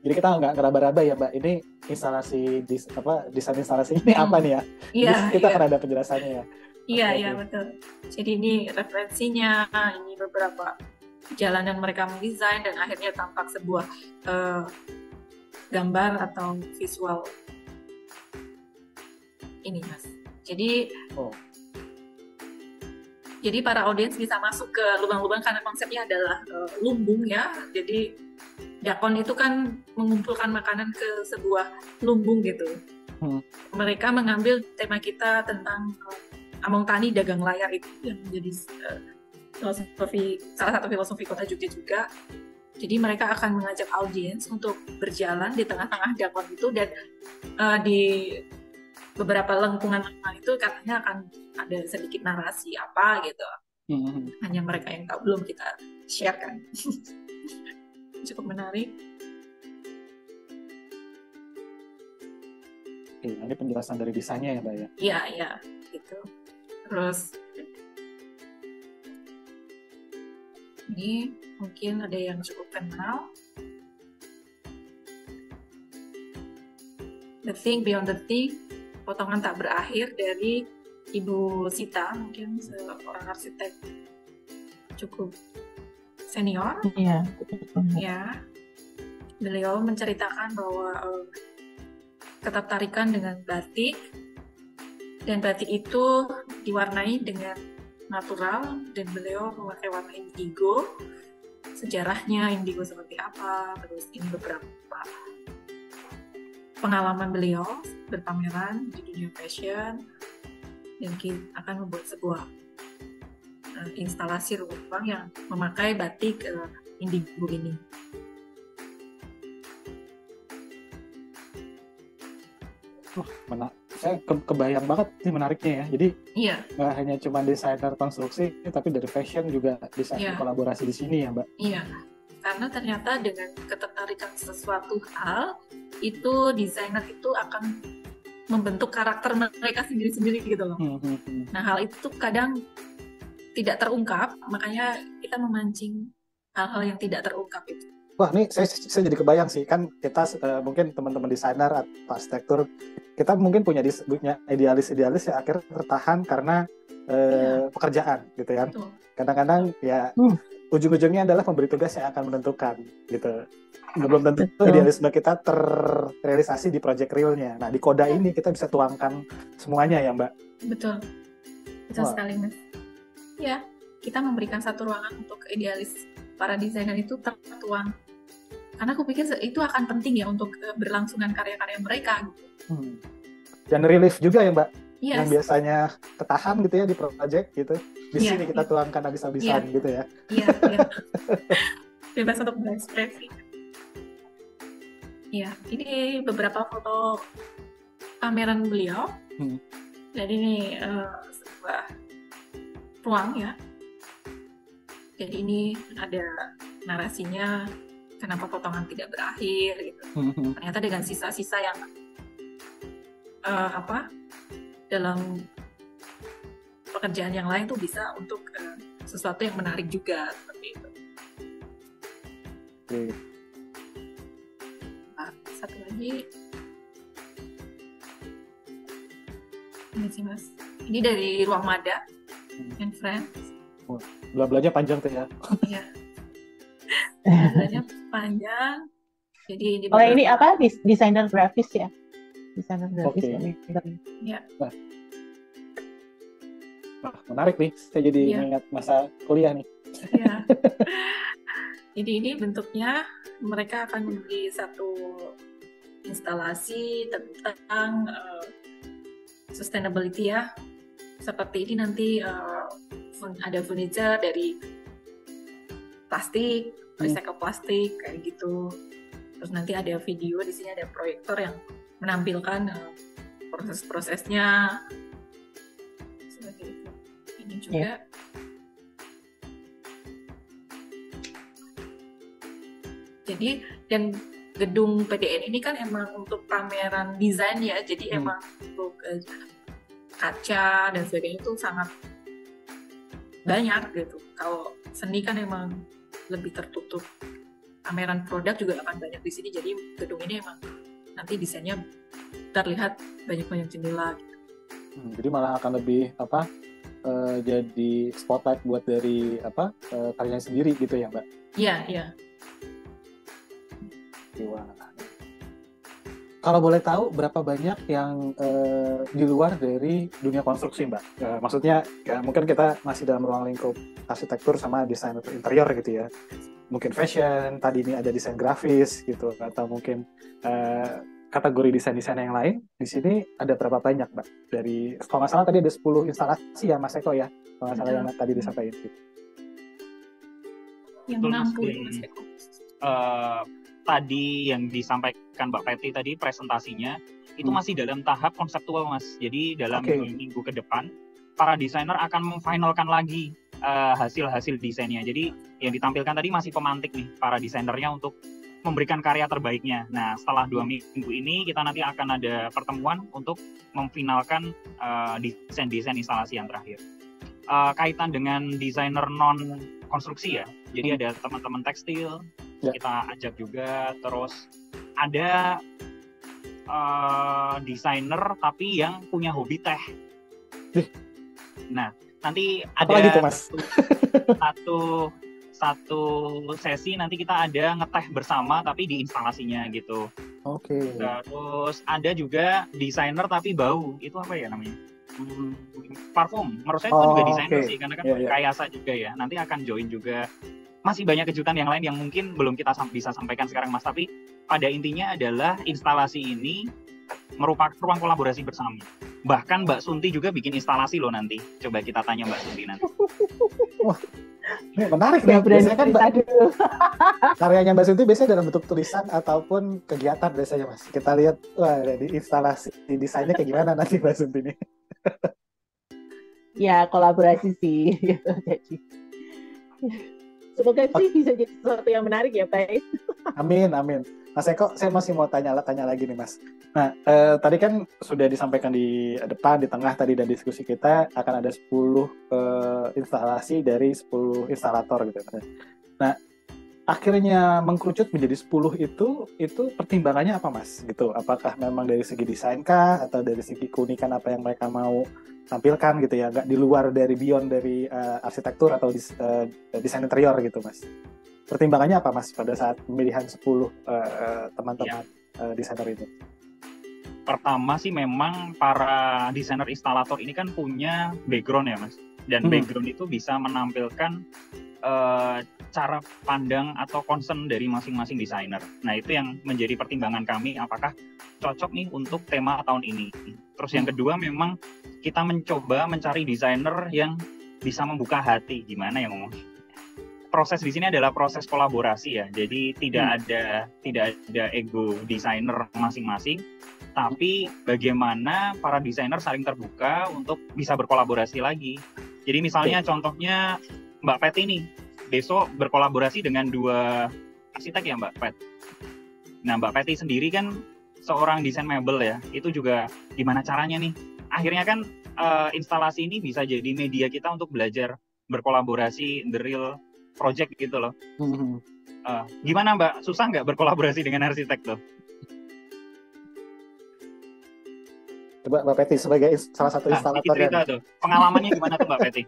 Jadi kita nggak ngeraba-raba ya Mbak, ini instalasi desain instalasi ini apa nih ya? Iya, Jadi kita akan ada penjelasannya ya. Iya, Oke, iya oke. betul. Jadi ini referensinya, ini beberapa jalanan mereka mendesain dan akhirnya tampak sebuah gambar atau visual ini Mas. Jadi Oh. Jadi para audiens bisa masuk ke lubang-lubang karena konsepnya adalah lumbung ya. Jadi dakon itu kan mengumpulkan makanan ke sebuah lumbung gitu. Mereka mengambil tema kita tentang Among Tani dagang layar itu yang menjadi salah satu filosofi kota Jogja juga. Jadi mereka akan mengajak audiens untuk berjalan di tengah-tengah dakon itu dan di beberapa lengkungan itu katanya akan ada sedikit narasi apa gitu. Hanya mereka yang tahu, belum kita share kan. Cukup menarik. Oke, ini penjelasan dari desainnya ya Mbak ya. Iya, iya, gitu. Terus ini mungkin ada yang cukup kenal. The Thing Beyond the Thing, potongan tak berakhir dari Ibu Sita, mungkin seorang arsitek cukup senior. Iya. Ya, beliau menceritakan bahwa ketertarikan dengan batik dan batik itu diwarnai dengan natural dan beliau memakai warna indigo. Sejarahnya indigo seperti apa, terus ini beberapa pengalaman beliau berpameran di dunia fashion dan kita akan membuat sebuah instalasi ruang yang memakai batik indigo ini. Saya kebayang banget nih menariknya ya. Jadi Iya, nggak hanya cuma desainer konstruksi, tapi dari fashion juga desainer Iya. kolaborasi di sini ya Mbak. iya. Karena ternyata dengan ketertarikan sesuatu hal, itu desainer itu akan membentuk karakter mereka sendiri-sendiri gitu loh. Nah, hal itu kadang tidak terungkap, makanya kita memancing hal-hal yang tidak terungkap itu. Wah, ini saya jadi kebayang sih, kan kita mungkin teman-teman desainer atau arsitektur, kita mungkin punya idealis-idealis yang akhirnya tertahan karena pekerjaan gitu kan. Betul. Kadang-kadang ya ujung-ujungnya adalah pemberi tugas yang akan menentukan gitu. Belum tentu idealisme kita terrealisasi di project realnya. Nah, di Koda ini kita bisa tuangkan semuanya ya Mbak. Betul. Betul sekali Mas. Ya, kita memberikan satu ruangan untuk idealis para desainer itu tertuang. Karena aku pikir itu akan penting ya untuk berlangsungan karya-karya mereka. Dan relief juga ya Mbak, Yes. yang biasanya ketahan gitu ya di project gitu. Di sini kita tuangkan habis-habisan gitu ya. Iya, iya. Bebas untuk berekspresi. Iya, ini beberapa foto pameran beliau. Jadi ini sebuah ruang ya. Jadi ini ada narasinya kenapa potongan tidak berakhir gitu. Ternyata dengan sisa-sisa yang dalam pekerjaan yang lain tuh bisa untuk sesuatu yang menarik juga seperti itu. Oke. Nah, satu lagi ini sih Mas. Ini dari Ruang Mada and Friends. Bela-belanya panjang tuh ya. Iya. Bela-belanya panjang. Jadi ini ini apa? Desainer grafis ya? Desainer grafis. Ya. Wah, menarik nih. Saya jadi ingat masa kuliah nih. Iya. Jadi ini bentuknya mereka akan membeli satu instalasi tentang sustainability ya. Seperti ini nanti ada furniture dari plastik, recycle plastik kayak gitu. Terus nanti ada video, di sini ada proyektor yang menampilkan proses-prosesnya seperti itu. Ini juga jadi, dan gedung PDN ini kan emang untuk pameran desain ya, jadi emang untuk kaca dan sebagainya itu sangat banyak gitu. Kalau seni kan emang lebih tertutup. pameran produk juga akan banyak di sini. Jadi gedung ini emang nanti desainnya terlihat banyak jendela. Jadi malah akan lebih jadi spotlight buat dari karyanya sendiri gitu ya, Mbak? Iya. Wah. Kalau boleh tahu berapa banyak yang di luar dari dunia konstruksi, Mbak? Maksudnya mungkin kita masih dalam ruang lingkup arsitektur sama desain interior gitu ya. Mungkin fashion, tadi ini ada desain grafis gitu, atau mungkin kategori desain-desain yang lain. Di sini ada berapa banyak, Mbak? Dari, kalau nggak salah tadi ada 10 instalasi ya, Mas Eko ya? Kalau nggak salah yang tadi disampaikan. Yang 60, Mas Eko. Tadi yang disampaikan Mbak Peti tadi presentasinya, itu masih dalam tahap konseptual, Mas. Jadi dalam minggu ke depan, para desainer akan memfinalkan lagi hasil-hasil desainnya. Jadi yang ditampilkan tadi masih pemantik nih, para desainernya untuk memberikan karya terbaiknya. Nah, setelah 2 minggu ini kita nanti akan ada pertemuan untuk memfinalkan desain-desain instalasi yang terakhir. Kaitan dengan desainer non konstruksi ya. Jadi ada teman-teman tekstil, kita ajak juga. Terus ada desainer tapi yang punya hobi teh. Nah, nanti ada satu sesi nanti kita ada ngeteh bersama tapi di instalasinya gitu. Terus ada juga desainer tapi bau. Itu apa ya namanya? Parfum. Menurut saya itu juga desainer sih, karena kan rekayasa juga ya. Nanti akan join juga. Masih banyak kejutan yang lain yang mungkin belum kita bisa sampaikan sekarang, Mas. Tapi pada intinya adalah instalasi ini merupakan ruang kolaborasi bersama. Bahkan Mbak Sunti juga bikin instalasi loh nanti. Coba kita tanya Mbak Sunti nanti. Wah, ini menarik nih. Biasanya kan karyanya Mbak Sunti biasanya dalam bentuk tulisan ataupun kegiatan biasanya, Mas. Kita lihat, wah, di instalasi di desainnya kayak gimana nanti Mbak Sunti ini. Ya, kolaborasi sih. Jadi semoga sih bisa jadi sesuatu yang menarik ya, Pak. Amin. Mas Eko, saya masih mau tanya lagi nih, Mas. Nah, tadi kan sudah disampaikan di depan, di tengah tadi dan diskusi kita akan ada 10 instalasi dari 10 instalator gitu. Nah, akhirnya mengkerucut menjadi 10 itu pertimbangannya apa, Mas? Gitu. Apakah memang dari segi desain kah atau dari segi keunikan apa yang mereka mau tampilkan gitu ya, nggak di luar dari beyond dari arsitektur atau desain interior gitu, Mas? Pertimbangannya apa, Mas, pada saat pemilihan 10 teman-teman desainer itu? Pertama sih memang para desainer instalator ini kan punya background ya, Mas. Dan background itu bisa menampilkan cara pandang atau concern dari masing-masing desainer. Nah, itu yang menjadi pertimbangan kami, apakah cocok nih untuk tema tahun ini. Terus yang kedua memang kita mencoba mencari desainer yang bisa membuka hati. Gimana ya ngomong? Proses di sini adalah proses kolaborasi ya. Jadi tidak ada ego desainer masing-masing, tapi bagaimana para desainer saling terbuka untuk bisa berkolaborasi lagi. Jadi misalnya contohnya Mbak Peti nih, besok berkolaborasi dengan 2 arsitek ya Mbak Pet. Nah, Mbak Peti sendiri kan seorang desain mebel ya, itu juga gimana caranya nih? Akhirnya kan instalasi ini bisa jadi media kita untuk belajar berkolaborasi the real project gitu loh. Gimana Mbak, susah nggak berkolaborasi dengan arsitek tuh? Coba Mbak Peti sebagai salah satu instalator. Cerita tuh, pengalamannya gimana tuh Mbak Peti?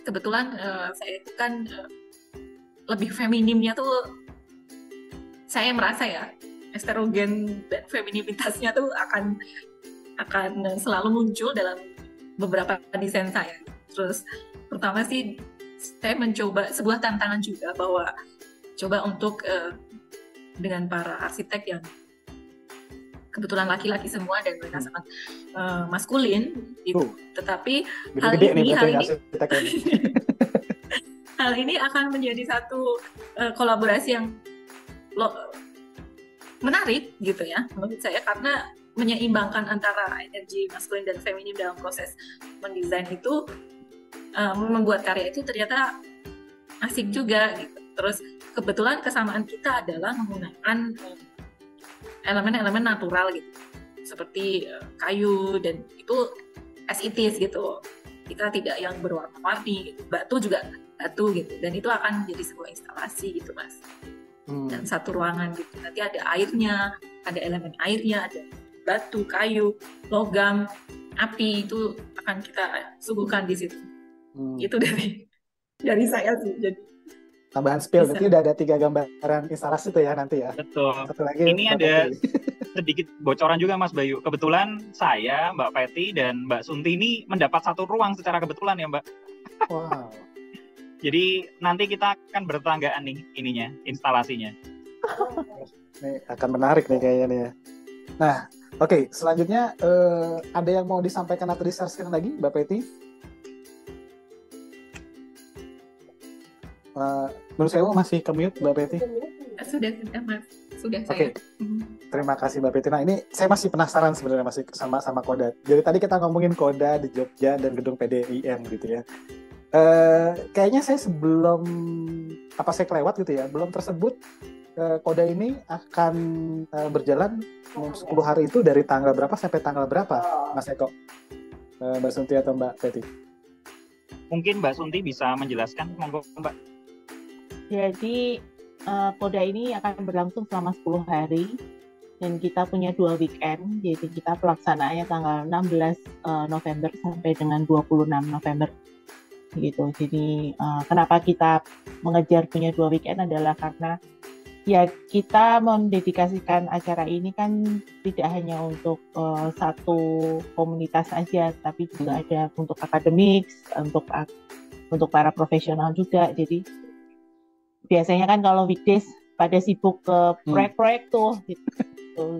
Kebetulan saya itu kan lebih feminimnya tuh, saya merasa ya estrogen dan femininitasnya tuh akan selalu muncul dalam beberapa desain saya. Terus pertama sih saya mencoba sebuah tantangan juga, bahwa coba untuk dengan para arsitek yang kebetulan laki-laki semua dan mereka sangat maskulin gitu. Tetapi hal ini akan menjadi satu kolaborasi yang menarik gitu ya menurut saya, karena menyeimbangkan antara energi maskulin dan feminin dalam proses mendesain itu membuat karya itu ternyata asik juga gitu. Terus kebetulan kesamaan kita adalah menggunakan elemen-elemen natural gitu, seperti kayu, dan itu as it is gitu. Kita tidak yang berwarna-warni, gitu. Batu juga batu gitu, dan itu akan jadi sebuah instalasi gitu Mas. Dan satu ruangan gitu, nanti ada airnya, ada elemen airnya, ada batu, kayu, logam, api, itu akan kita suguhkan di situ. Itu dari saya sih. Jadi tambahan spill, berarti udah ada 3 gambaran instalasi tuh ya nanti ya. Betul. Satu lagi ini ada sedikit bocoran juga Mas Bayu. Kebetulan saya, Mbak Peti, dan Mbak Sunti ini mendapat satu ruang secara kebetulan ya Mbak. Wow. Jadi nanti kita akan bertetanggaan nih ininya, instalasinya. Ini akan menarik nih kayaknya nih ya. Nah, oke, selanjutnya ada yang mau disampaikan atau di-share lagi, Mbak Peti? Menurut saya masih ke-mute, Mbak Peti? Sudah Mas. Sudah Oke. saya. Terima kasih Mbak Peti. Nah, ini saya masih penasaran sebenarnya masih sama Koda. Jadi tadi kita ngomongin Koda di Jogja dan gedung PDIM gitu ya. Kayaknya saya sebelum saya kelewat gitu ya, belum tersebut Koda ini akan berjalan 10 hari itu dari tanggal berapa sampai tanggal berapa, Mas Eko? Mbak Sunti atau Mbak Peti? Mungkin Mbak Sunti bisa menjelaskan, monggo Mbak. Jadi Koda ini akan berlangsung selama 10 hari dan kita punya 2 weekend. Jadi kita pelaksanaannya tanggal 16 November sampai dengan 26 November gitu. Jadi kenapa kita mengejar punya 2 weekend adalah karena ya kita mendedikasikan acara ini kan tidak hanya untuk satu komunitas aja, tapi juga ada untuk akademik, untuk para profesional juga. Jadi biasanya kan kalau weekdays pada sibuk ke proyek-proyek tuh gitu.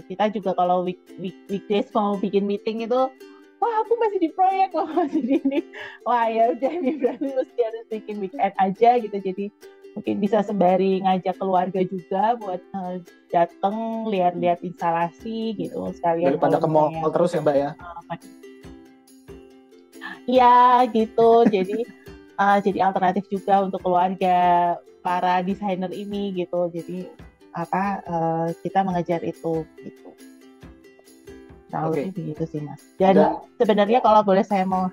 Kita juga kalau weekdays mau bikin meeting itu, wah aku masih di proyek loh, masih di ini. Wah ya udah ini berarti mesti harus bikin weekend aja gitu. Jadi mungkin bisa sembari ngajak keluarga juga buat datang lihat-lihat instalasi gitu sekalian. Daripada ke mall terus ya Mbak ya? Iya gitu. Jadi alternatif juga untuk keluarga para desainer ini gitu. Jadi kita mengejar itu gitu. Nah, lebih begitu sih Mas. Dan sebenarnya kalau boleh saya mau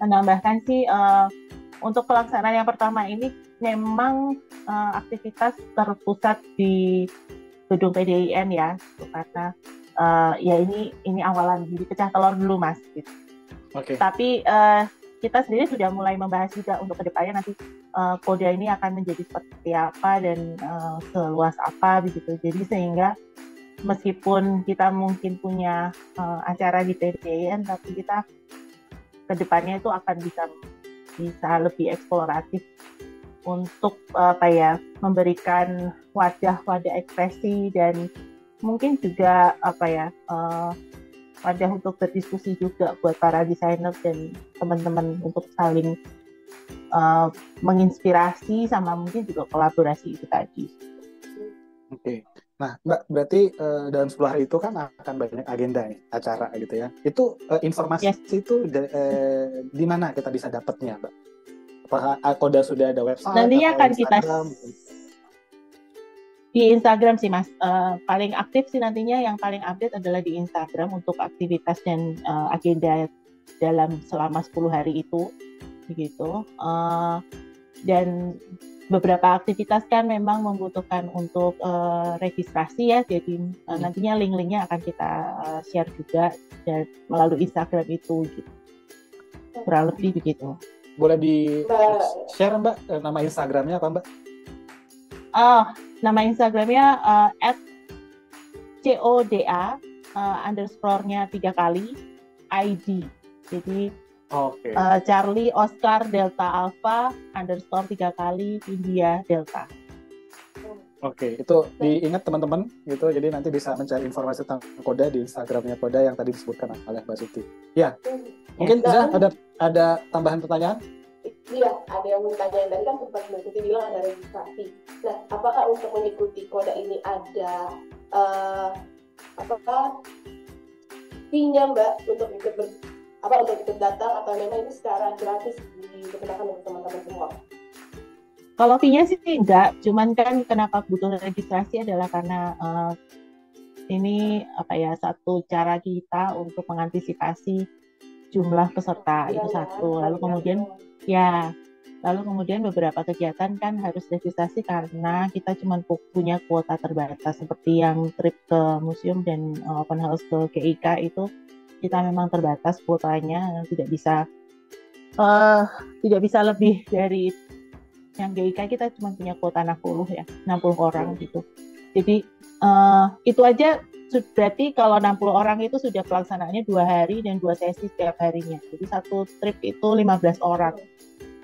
menambahkan sih, untuk pelaksanaan yang pertama ini memang aktivitas terpusat di gedung PDIM ya, karena ya ini awalan, jadi pecah telur dulu Mas. Gitu. Tapi kita sendiri sudah mulai membahas juga untuk kedepannya nanti Koda ini akan menjadi seperti apa dan seluas apa begitu. Jadi sehingga meskipun kita mungkin punya acara di PDIM, tapi kita kedepannya itu akan bisa lebih eksploratif untuk memberikan wadah ekspresi dan mungkin juga wadah untuk berdiskusi juga buat para desainer dan teman-teman untuk saling menginspirasi sama mungkin juga kolaborasi itu tadi. Oke. Nah, Mbak, berarti dalam 10 hari itu kan akan banyak agenda nih, acara gitu ya. Itu informasi itu di mana kita bisa dapatnya, Mbak? Apakah Koda sudah ada website? Nantinya akan kita di Instagram sih, Mas. Paling aktif sih nantinya, yang paling update adalah di Instagram untuk aktivitas dan agenda dalam selama 10 hari itu, begitu. Dan beberapa aktivitas kan memang membutuhkan untuk registrasi ya, jadi nantinya link-linknya akan kita share juga dan melalui Instagram itu gitu. Kurang lebih begitu. Boleh di-share Mbak, nama Instagramnya apa Mbak? Nama Instagramnya @coda _nya 3 kali ID. Jadi Charlie Oscar Delta Alpha _ 3 kali India Delta. Oke, itu diingat teman-teman gitu. Jadi nanti bisa mencari informasi tentang Koda di Instagramnya Koda yang tadi disebutkan oleh Mbak Suti. Ya, mungkin Zah ada tambahan pertanyaan? Iya, ada yang mau ditanyain tadi kan sempat Mbak Suti bilang ada registrasi. Nah, apakah untuk mengikuti Koda ini ada fee-nya Mbak untuk ikut datang, atau memang ini secara gratis digunakan untuk teman-teman semua? Kalau fee-nya sih enggak, cuman kan kenapa butuh registrasi adalah karena ini satu cara kita untuk mengantisipasi jumlah peserta itu satu. Lalu kemudian beberapa kegiatan kan harus registrasi karena kita cuma punya kuota terbatas, seperti yang trip ke museum dan open house ke GIK itu kita memang terbatas kuotanya, tidak bisa lebih dari yang GIK. Kita cuma punya kuota 60 orang gitu. Jadi itu aja berarti kalau 60 orang itu sudah pelaksanaannya 2 hari dan 2 sesi setiap harinya. Jadi satu trip itu 15 orang.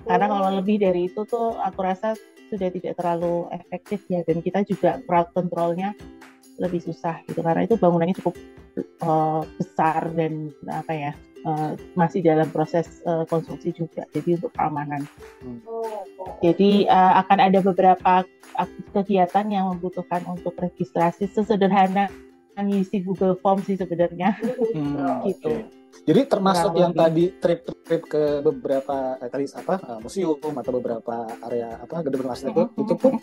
Karena kalau lebih dari itu tuh aku rasa sudah tidak terlalu efektif ya, dan kita juga crowd control-nya lebih susah gitu, karena itu bangunannya cukup besar dan masih dalam proses konstruksi juga, jadi untuk keamanan. Jadi akan ada beberapa kegiatan yang membutuhkan untuk registrasi sesederhana ngisi Google Form sih sebenarnya. Gitu. Okay. Jadi termasuk yang tadi trip ke beberapa museum atau beberapa area gedung arsitektur itu pun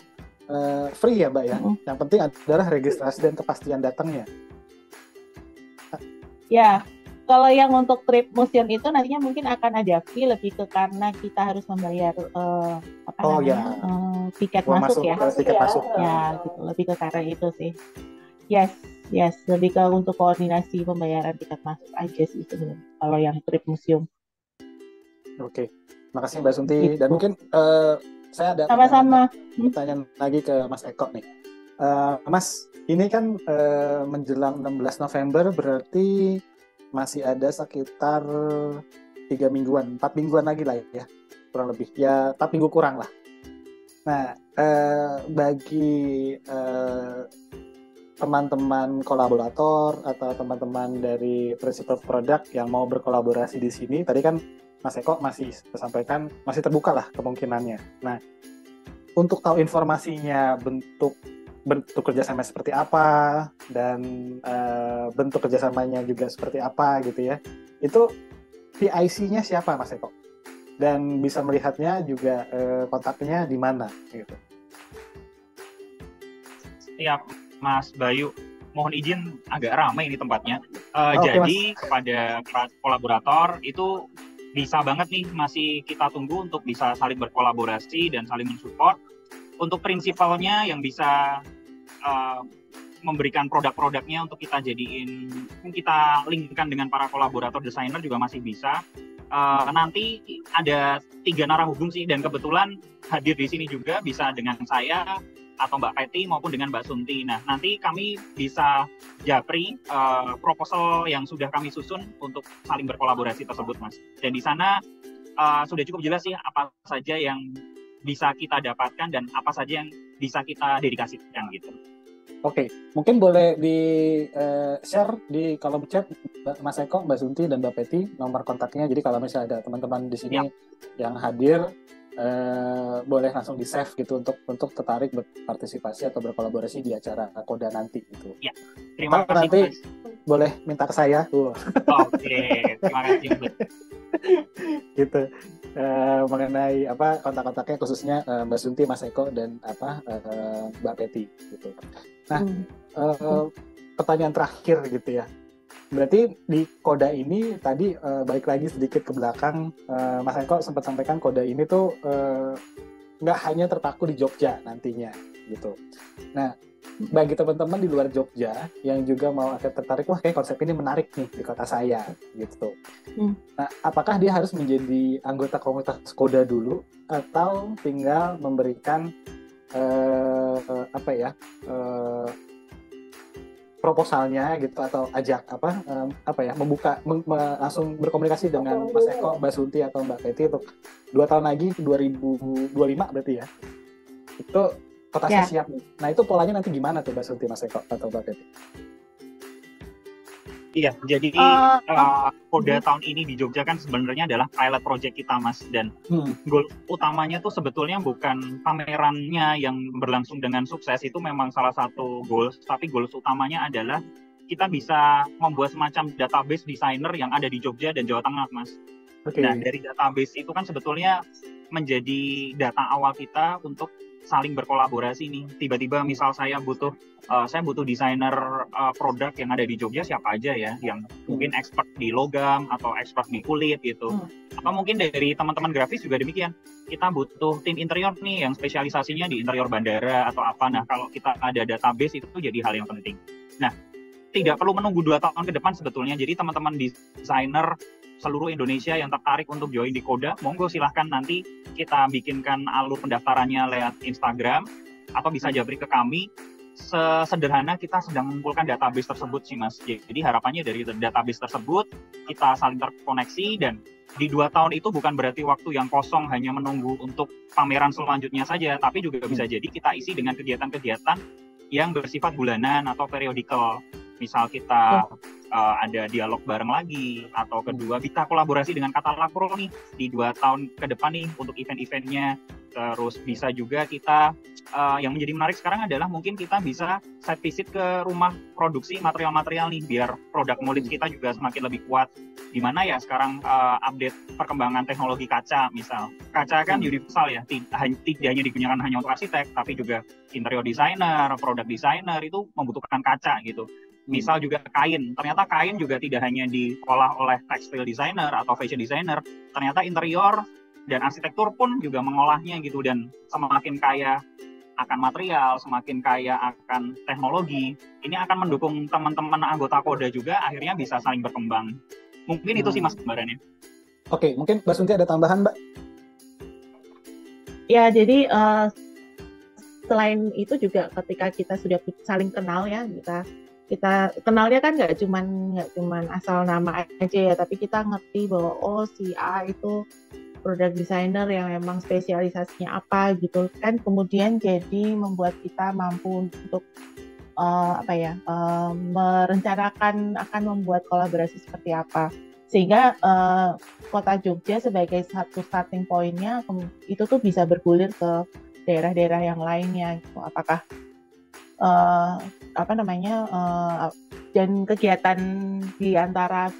free ya Mbak ya. Yang penting adalah registrasi dan kepastian datangnya. Ya, kalau yang untuk trip museum itu nantinya mungkin akan ada fee, lebih ke karena kita harus membayar tiket masuk ya. Tiket masuk. Ya, gitu. Lebih ke karena itu sih. Yes, lebih ke untuk koordinasi pembayaran tiket masuk aja sih sebenarnya kalau yang trip museum. Oke, makasih Mbak Sunti. Gitu. Dan mungkin saya ada pertanyaan lagi ke Mas Eko nih. Mas, ini kan menjelang 16 November berarti masih ada sekitar 4 mingguan lagi lah ya, kurang lebih. Ya 4 minggu kurang lah. Nah, bagi teman-teman kolaborator atau teman-teman dari Principal Product yang mau berkolaborasi di sini, tadi kan Mas Eko masih sampaikan masih terbuka lah kemungkinannya. Nah, untuk tahu informasinya, bentuk kerjasama seperti apa dan bentuk kerjasamanya juga seperti apa gitu ya, itu PIC-nya siapa Mas Eko? Dan bisa melihatnya juga kontaknya di mana gitu? Siap. Mas Bayu, mohon izin agak ramai ini tempatnya. Jadi Mas, kepada kolaborator itu bisa banget nih, masih kita tunggu untuk bisa saling berkolaborasi dan saling mensupport. Untuk prinsipalnya yang bisa memberikan produk-produknya untuk kita jadiin, kita linkkan dengan para kolaborator desainer juga masih bisa. Nanti ada 3 narahubung sih, dan kebetulan hadir di sini juga bisa dengan saya atau Mbak Peti maupun dengan Mbak Sunti. Nah, nanti kami bisa japri proposal yang sudah kami susun untuk saling berkolaborasi tersebut, Mas. Dan di sana sudah cukup jelas sih apa saja yang bisa kita dapatkan dan apa saja yang bisa kita dedikasikan gitu. Oke, mungkin boleh di-share di kolom chat Mas Eko, Mbak Sunti, dan Mbak Peti nomor kontaknya. Jadi kalau misalnya ada teman-teman di sini yang hadir, boleh langsung di-save gitu untuk tertarik berpartisipasi atau berkolaborasi di acara Koda nanti gitu. Ya, terima kasih. Nanti boleh minta ke saya. Oke, terima kasih. Gitu. Mengenai kontak-kontaknya khususnya Mbak Sunti, Mas Eko, dan Mbak Peti gitu. Nah, pertanyaan terakhir gitu ya. Berarti di Koda ini tadi balik lagi sedikit ke belakang, Mas Eko sempat sampaikan Koda ini tuh nggak hanya terpaku di Jogja nantinya gitu. Nah, bagi teman-teman di luar Jogja yang juga mau tertarik, wah kayak konsep ini menarik nih di kota saya gitu. Nah, apakah dia harus menjadi anggota komunitas Koda dulu atau tinggal memberikan proposalnya gitu, atau membuka langsung berkomunikasi dengan Mas Eko, Mbak Sunti atau Mbak Peti untuk 2 tahun lagi 2025 berarti ya, itu kota saya siap. Nah, itu polanya nanti gimana tuh Mbak Sunti, Mas Eko atau Mbak Peti? Iya, jadi Koda tahun ini di Jogja kan sebenarnya adalah pilot project kita, Mas. Dan goal utamanya tuh sebetulnya bukan pamerannya yang berlangsung dengan sukses, itu memang salah satu goals. Tapi goals utamanya adalah kita bisa membuat semacam database desainer yang ada di Jogja dan Jawa Tengah, Mas. Okay. Nah, dari database itu kan sebetulnya menjadi data awal kita untuk saling berkolaborasi nih. Tiba-tiba misal saya butuh desainer produk yang ada di Jogja, siapa aja ya yang mungkin expert di logam atau expert di kulit gitu. Apa mungkin dari teman-teman grafis juga demikian. Kita butuh tim interior nih yang spesialisasinya di interior bandara atau apa. Nah, kalau kita ada database itu jadi hal yang penting. Nah, tidak perlu menunggu 2 tahun ke depan sebetulnya. Jadi teman-teman desainer seluruh Indonesia yang tertarik untuk join di Koda, monggo silahkan nanti kita bikinkan alur pendaftarannya lewat Instagram atau bisa japri ke kami. Sesederhana kita sedang mengumpulkan database tersebut sih Mas. Jadi harapannya dari database tersebut kita saling terkoneksi, dan di 2 tahun itu bukan berarti waktu yang kosong hanya menunggu untuk pameran selanjutnya saja, tapi juga bisa jadi kita isi dengan kegiatan-kegiatan yang bersifat bulanan atau periodikal. Misal kita ada dialog bareng lagi, atau kedua kita kolaborasi dengan Katalag Pro nih di 2 tahun ke depan nih untuk event-eventnya. Terus bisa juga kita yang menjadi menarik sekarang adalah mungkin kita bisa site visit ke rumah produksi material-material nih, biar produk knowledge kita juga semakin lebih kuat. Dimana ya sekarang update perkembangan teknologi kaca, misal kaca kan universal ya, tidak hanya digunakan hanya untuk arsitek, tapi juga interior designer, product designer itu membutuhkan kaca gitu. Misal juga kain, ternyata kain juga tidak hanya diolah oleh textile designer atau fashion designer, ternyata interior dan arsitektur pun juga mengolahnya gitu. Dan semakin kaya akan material, semakin kaya akan teknologi, ini akan mendukung teman-teman anggota Koda juga akhirnya bisa saling berkembang. Mungkin itu sih Mas gambarannya. Oke, mungkin Mbak Sunti ada tambahan Mbak? Ya, jadi selain itu juga ketika kita sudah saling kenal ya, kita kenalnya kan nggak cuman asal nama aja ya, tapi kita ngerti bahwa oh si A itu product designer yang memang spesialisasinya apa gitu kan, kemudian jadi membuat kita mampu untuk merencanakan akan membuat kolaborasi seperti apa, sehingga Kota Jogja sebagai satu starting point-nya itu tuh bisa bergulir ke daerah-daerah yang lainnya gitu. Apakah dan kegiatan di antara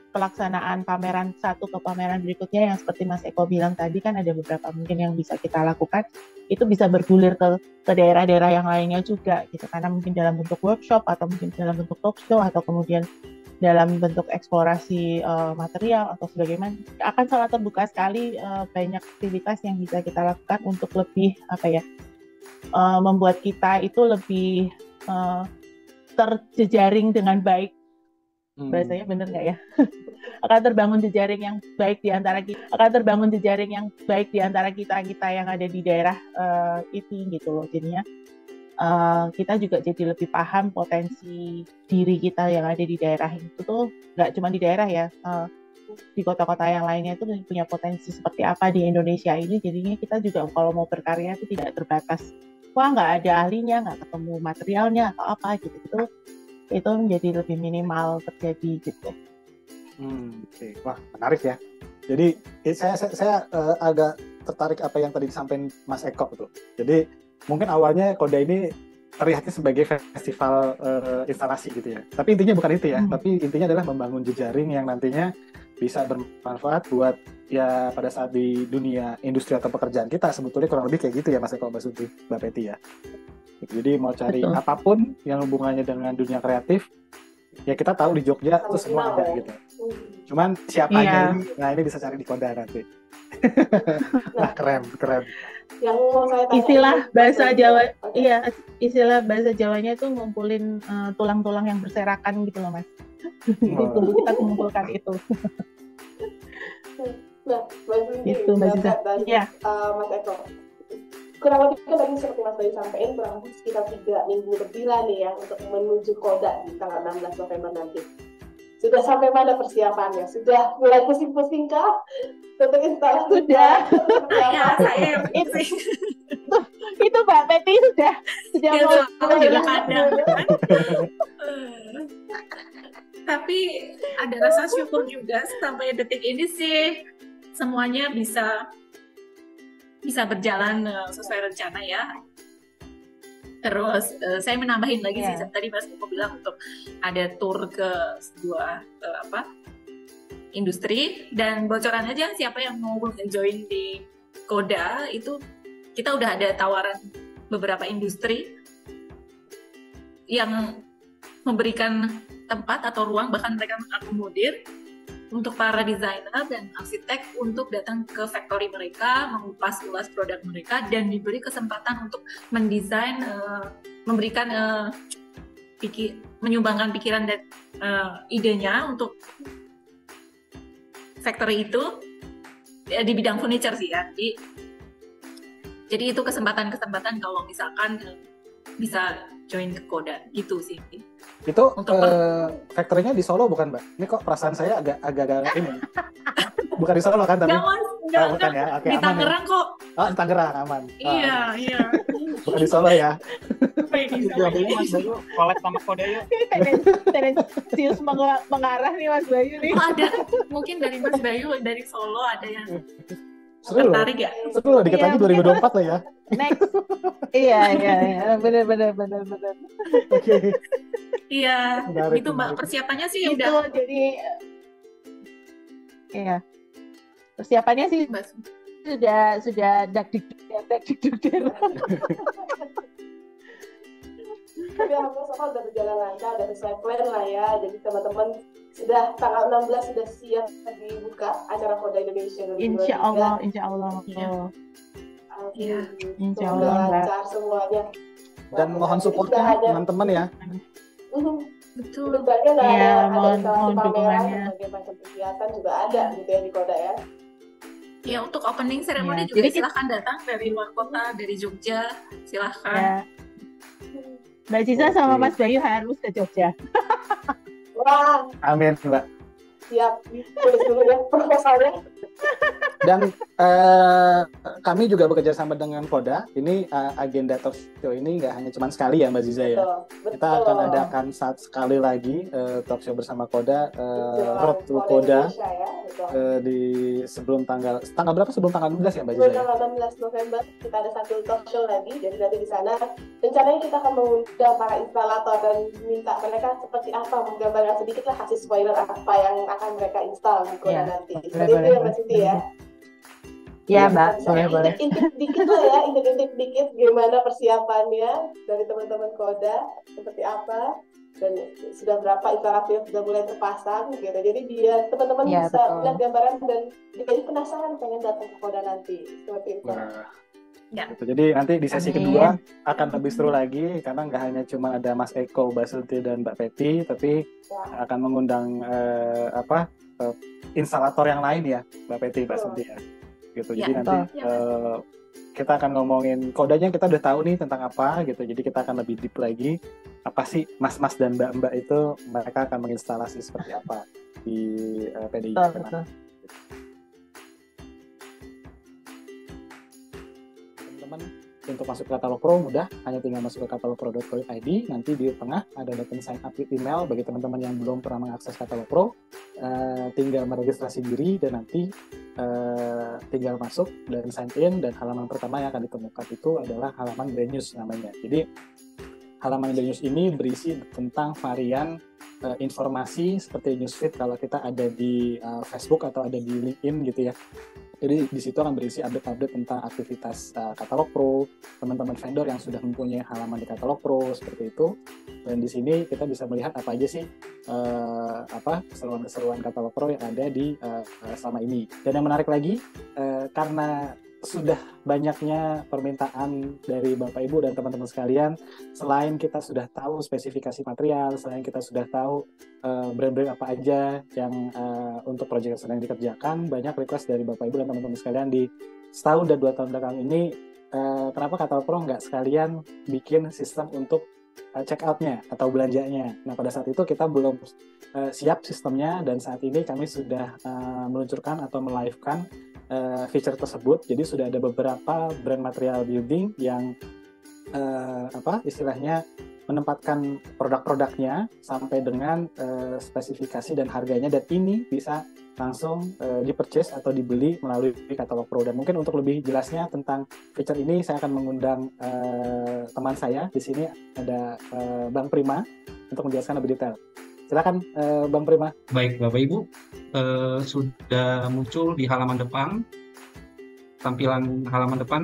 pelaksanaan pameran satu ke pameran berikutnya yang seperti Mas Eko bilang tadi kan ada beberapa mungkin yang bisa kita lakukan, itu bisa bergulir ke daerah-daerah yang lainnya juga gitu, karena mungkin dalam bentuk workshop atau mungkin dalam bentuk talk show atau kemudian dalam bentuk eksplorasi material atau sebagainya, akan sangat terbuka sekali banyak aktivitas yang bisa kita lakukan untuk lebih membuat kita itu lebih terjejaring dengan baik. Bahasanya benar nggak ya? Akan terbangun jejaring yang baik di antara kita yang ada di daerah itu gitu loh. Jadinya kita juga jadi lebih paham potensi diri kita yang ada di daerah itu tuh nggak cuma di daerah ya, di kota-kota yang lainnya itu punya potensi seperti apa di Indonesia ini. Jadinya kita juga kalau mau berkarya itu tidak terbatas, wah nggak ada ahlinya, nggak ketemu materialnya atau apa gitu, itu menjadi lebih minimal terjadi gitu. Oke. Wah menarik ya. Jadi saya agak tertarik apa yang tadi disampaikan Mas Eko tuh. Jadi mungkin awalnya Koda ini terlihatnya sebagai festival instalasi gitu ya. Tapi intinya bukan itu ya. Tapi intinya adalah membangun jejaring yang nantinya bisa bermanfaat buat ya pada saat di dunia industri atau pekerjaan kita. Sebetulnya kurang lebih kayak gitu ya Mas Eko, Mbak Sunti, Mbak Peti ya. Jadi mau cari apapun yang hubungannya dengan dunia kreatif, ya kita tahu di Jogja itu semua ada gitu. Cuman siapanya ini, nah ini bisa cari di Koda nanti. Wah keren. Yang mau saya tanya, istilah bahasa Jawa, istilah bahasa Jawanya itu ngumpulin tulang-tulang yang berserakan gitu loh Mas. Itu kita mengumpulkan itu. Nah, itu Mbak Ziza. Iya. Mas Eko. Kurang lebih kan tadi seperti Mas Bayu sampaikan, kurang lebih sekitar 3 minggu lebih lah nih ya untuk menuju Koda di tanggal 16 November nanti. Sudah sampai mana persiapannya? Sudah mulai pusing-pusing kah? Untuk instalasi? Sudah. Ya, saya itu Mbak Peti sudah mulai juga kadang kan. Tapi ada rasa syukur juga sampai detik ini sih semuanya bisa berjalan sesuai rencana ya. Terus saya menambahin lagi sih tadi Mas Eko bilang untuk ada tour ke sebuah industri, dan bocoran aja siapa yang mau join di Koda itu kita udah ada tawaran beberapa industri yang memberikan tempat atau ruang, bahkan mereka mengakomodir untuk para desainer dan arsitek untuk datang ke factory mereka, mengupas ulas produk mereka, dan diberi kesempatan untuk mendesain, memberikan menyumbangkan pikiran dan idenya untuk factory itu di bidang furniture sih ya. Jadi itu kesempatan-kesempatan kalau misalkan bisa join ke Koda gitu sih. Itu factory-nya di Solo bukan, Mbak? Ini kok perasaan saya agak ini. Bukan di Solo kan tapi? Enggak, bukan ya. Oke, di aman Tangerang ya? kok. Oh, di Tangerang aman. Iya. Bukan di Solo ya. Mas Bayu collab sama Koda yuk. Tendensius mengarah nih Mas Bayu nih. Oh, ada mungkin dari Mas Bayu dari Solo ada yang Seru tertarik ya? Seru loh, dikit lagi 2024 lah ya. Next. Iya, benar. Oke. Iya, Menarik, itu Mbak menarik. persiapannya sih Itu udah. jadi iya. Persiapannya sih Mbak. sudah dak-dik-dik. Tapi alhamdulillah semua udah berjalan lancar, udah sesuai plan lah ya. Jadi teman-teman sudah tanggal 16 sudah siap dibuka acara Koda Indonesia 2023. Insya Allah. Iya. Insya Semoga Allah, Mbak. lancar semuanya. Dan mohon supportnya teman-teman ya. Betul. Bentuknya nggak Iya, ada mohon instalasi pameran, dukungannya. berbagai macam kegiatan juga ada gitu ya di Koda ya. Ya, untuk opening ceremony Iya, juga jadi kita- silahkan datang dari luar kota, dari Jogja, silahkan. Ya. Mbak Ziza sama Oke. Mas Bayu harus ke Jogja. Wah, Amin, Mbak. siap. Tulis dulu ya proposalnya. Dan kami juga bekerja sama dengan Koda. Ini agenda talk show ini nggak hanya cuma sekali ya Mbak Ziza ya. Betul. Kita akan adakan sekali lagi talk show bersama Koda, Road to Koda Indonesia ya, betul. di sebelum tanggal berapa? Sebelum tanggal 16 ya Mbak Sebelum Ziza ya? tanggal 16 November kita ada satu talk show lagi. Jadi nanti di sana rencananya kita akan mengundang para instalator dan minta mereka seperti apa, menggambarkan sedikit lah, kasih spoiler apa yang akan mereka install di Koda Ya, nanti. boleh, Seperti itu ya Mbak Siti ya. Ya, Iya, Mbak. Bisa Boleh. intip dikit lah ya, intip dikit gimana persiapannya dari teman-teman Koda, seperti apa, dan sudah berapa instalasi yang sudah mulai terpasang gitu. Jadi biar teman-teman Ya, bisa betul. lihat gambaran dan jadi penasaran pengen datang ke Koda nanti. Seperti itu. Wah. Ya. Gitu. Jadi nanti di sesi Amin. kedua akan lebih seru lagi karena nggak hanya cuma ada Mas Eko, Mbak Sulti dan Mbak Peti, tapi Ya. akan mengundang instalator yang lain ya, Mbak Peti, Mbak Sulti ya. Gitu. Jadi Ya, nanti betul. kita akan ngomongin kodanya, kita udah tahu nih tentang apa gitu. Jadi kita akan lebih deep lagi apa sih mas-mas dan mbak-mbak itu, mereka akan menginstalasi seperti apa di PDI. Betul. Teman-teman, untuk masuk ke katalog pro mudah, hanya tinggal masuk ke katalogpro.co.id. Nanti di tengah ada button sign up with email bagi teman-teman yang belum pernah mengakses katalog pro. Tinggal meregistrasi diri dan nanti tinggal masuk dan sign in, dan halaman pertama yang akan ditemukan itu adalah halaman brand news namanya. Jadi halaman brand news ini berisi tentang varian informasi seperti newsfeed kalau kita ada di Facebook atau ada di LinkedIn gitu ya. Jadi di situ akan berisi update-update tentang aktivitas katalog pro, teman-teman vendor yang sudah mempunyai halaman di katalog pro seperti itu. Dan di sini kita bisa melihat apa aja sih keseruan-keseruan katalog pro yang ada di selama ini. Dan yang menarik lagi, karena sudah banyaknya permintaan dari Bapak Ibu dan teman-teman sekalian, selain kita sudah tahu spesifikasi material, selain kita sudah tahu brand-brand apa aja yang untuk proyek yang sedang dikerjakan, banyak request dari Bapak Ibu dan teman-teman sekalian di setahun dan 2 tahun belakang ini, kenapa Katalog Pro nggak sekalian bikin sistem untuk check out-nya atau belanjanya. Nah, pada saat itu kita belum siap sistemnya, dan saat ini kami sudah meluncurkan atau melive-kan feature tersebut. Jadi sudah ada beberapa brand material building yang istilahnya menempatkan produk-produknya sampai dengan spesifikasi dan harganya, dan ini bisa langsung di-purchase atau dibeli melalui katalog pro. Dan mungkin untuk lebih jelasnya tentang feature ini, saya akan mengundang teman saya. Di sini ada Bang Prima untuk menjelaskan lebih detail. Silakan Bang Prima. Baik Bapak Ibu, sudah muncul di halaman depan. Tampilan halaman depan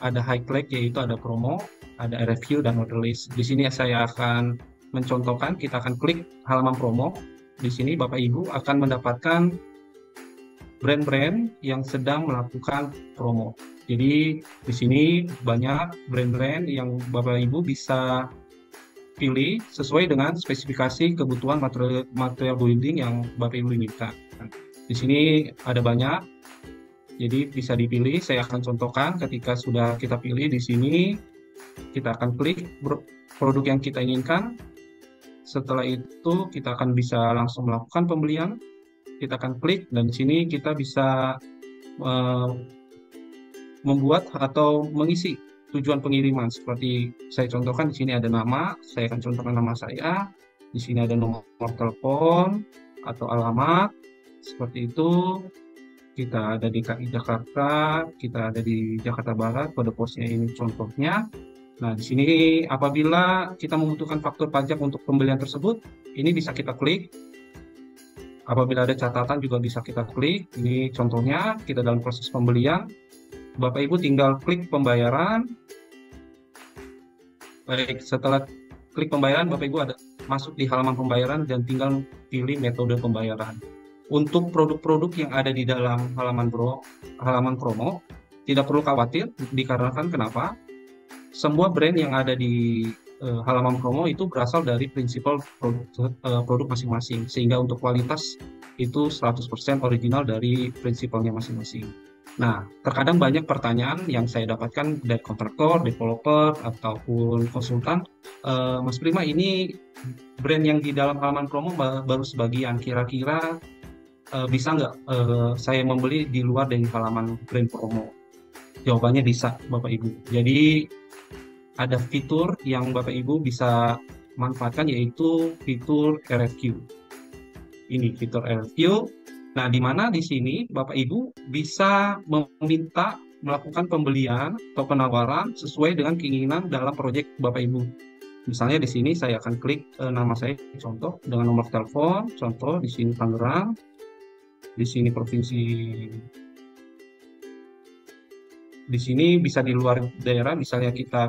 ada highlight yaitu ada promo, ada review dan order list. Di sini saya akan mencontohkan, kita akan klik halaman promo. Di sini Bapak Ibu akan mendapatkan brand-brand yang sedang melakukan promo. Jadi di sini banyak brand-brand yang Bapak Ibu bisa pilih sesuai dengan spesifikasi kebutuhan material building yang Bapak Ibu inginkan. Di sini ada banyak, jadi bisa dipilih. Saya akan contohkan ketika sudah kita pilih di sini, kita akan klik produk yang kita inginkan. Setelah itu kita akan bisa langsung melakukan pembelian. Kita akan klik dan di sini kita bisa membuat atau mengisi tujuan pengiriman. Seperti saya contohkan di sini ada nama, saya akan contohkan nama saya. Di sini ada nomor telepon atau alamat. Seperti itu. Kita ada di DKI Jakarta, kita ada di Jakarta Barat, kode posnya ini contohnya. Nah, di sini apabila kita membutuhkan faktur pajak untuk pembelian tersebut, ini bisa kita klik. Apabila ada catatan juga bisa kita klik. Ini contohnya, kita dalam proses pembelian. Bapak Ibu tinggal klik pembayaran. Baik, setelah klik pembayaran, Bapak Ibu ada masuk di halaman pembayaran dan tinggal pilih metode pembayaran. Untuk produk-produk yang ada di dalam halaman promo, tidak perlu khawatir, dikarenakan kenapa? Semua brand yang ada di halaman promo itu berasal dari prinsipal produk masing-masing, sehingga untuk kualitas itu 100% original dari prinsipalnya masing-masing. Nah, terkadang banyak pertanyaan yang saya dapatkan dari kontraktor, developer, ataupun konsultan, Mas Prima, ini brand yang di dalam halaman promo baru sebagian, kira-kira bisa nggak saya membeli di luar dari halaman brand promo? Jawabannya bisa, Bapak Ibu. Jadi ada fitur yang Bapak Ibu bisa manfaatkan, yaitu fitur RFQ. Ini fitur RFQ. Nah, di mana di sini Bapak Ibu bisa meminta melakukan pembelian atau penawaran sesuai dengan keinginan dalam proyek Bapak Ibu. Misalnya di sini saya akan klik nama saya, contoh dengan nomor telepon, contoh di sini Tangerang. Di sini provinsi, di sini bisa di luar daerah, misalnya kita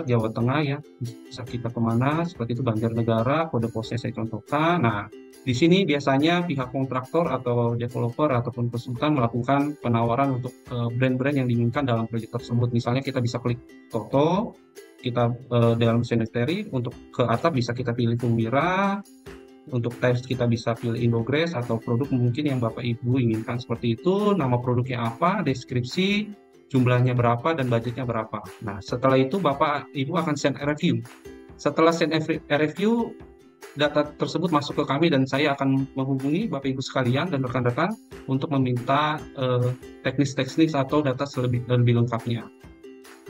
Jawa Tengah ya, bisa kita kemana, seperti itu Banjarnegara, kode posnya saya contohkan. Nah, di sini biasanya pihak kontraktor atau developer ataupun konsultan melakukan penawaran untuk brand-brand yang diinginkan dalam proyek tersebut. Misalnya kita bisa klik Toto, kita dalam sanitary, untuk ke atap bisa kita pilih Kumbira. Untuk tiles kita bisa pilih Indogress atau produk mungkin yang Bapak Ibu inginkan seperti itu, nama produknya apa, deskripsi, jumlahnya berapa, dan budgetnya berapa. Nah, setelah itu Bapak Ibu akan send review. Setelah send review, data tersebut masuk ke kami dan saya akan menghubungi Bapak Ibu sekalian dan rekan-rekan untuk meminta teknis-teknis atau data lebih lengkapnya.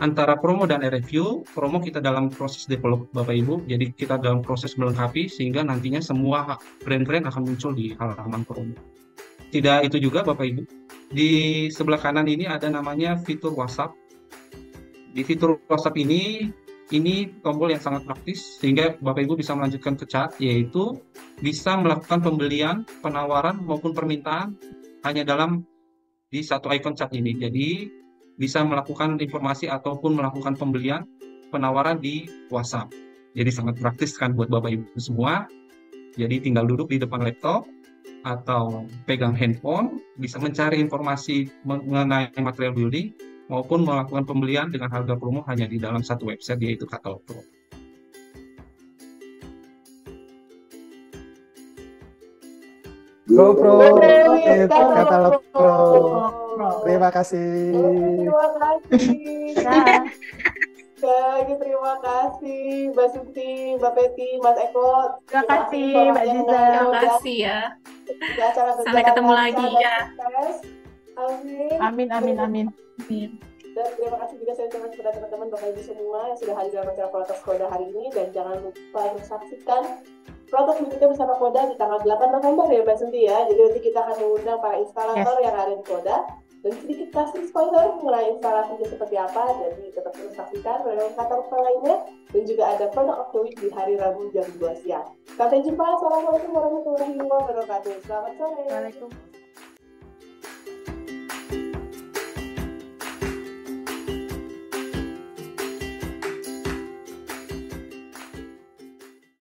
Antara promo dan review, promo kita dalam proses develop Bapak Ibu, jadi kita dalam proses melengkapi sehingga nantinya semua brand-brand akan muncul di halaman promo. Tidak itu juga Bapak Ibu, di sebelah kanan ini ada namanya fitur WhatsApp. Di fitur WhatsApp ini tombol yang sangat praktis sehingga Bapak Ibu bisa melanjutkan ke chat, yaitu bisa melakukan pembelian, penawaran maupun permintaan hanya di satu icon chat ini. Jadi bisa melakukan informasi ataupun melakukan pembelian, penawaran di WhatsApp. Jadi sangat praktis kan buat Bapak Ibu semua. Jadi tinggal duduk di depan laptop atau pegang handphone, bisa mencari informasi mengenai material building maupun melakukan pembelian dengan harga promo hanya di dalam satu website, yaitu Katalog Pro. GoPro, Katalog Pro. Terima kasih. Terima kasih. Terima kasih Mbak Suti, Mbak Peti, Mas Eko. Terima kasih Mbak Ziza. Terima kasih ya. Sampai ketemu lagi ya. Amin. Amin. Dan terima kasih juga saya ucapkan kepada teman-teman Bapak Ibu semua yang sudah hadir dalam acara Protos Koda hari ini, dan jangan lupa untuk saksikan Protos berikutnya bersama Koda di tanggal 8 November ya Mbak Suti ya. Jadi nanti kita akan mengundang para instalator yang ada di Koda dan sedikit kasih spoiler mengenai instalasinya seperti apa. Jadi tetap terus saksikan program Katalog lainnya, dan juga ada Product of the Week di hari Rabu jam 2 siang. Sampai jumpa. Assalamualaikum warahmatullahi wabarakatuh. Selamat sore. Waalaikumsalam.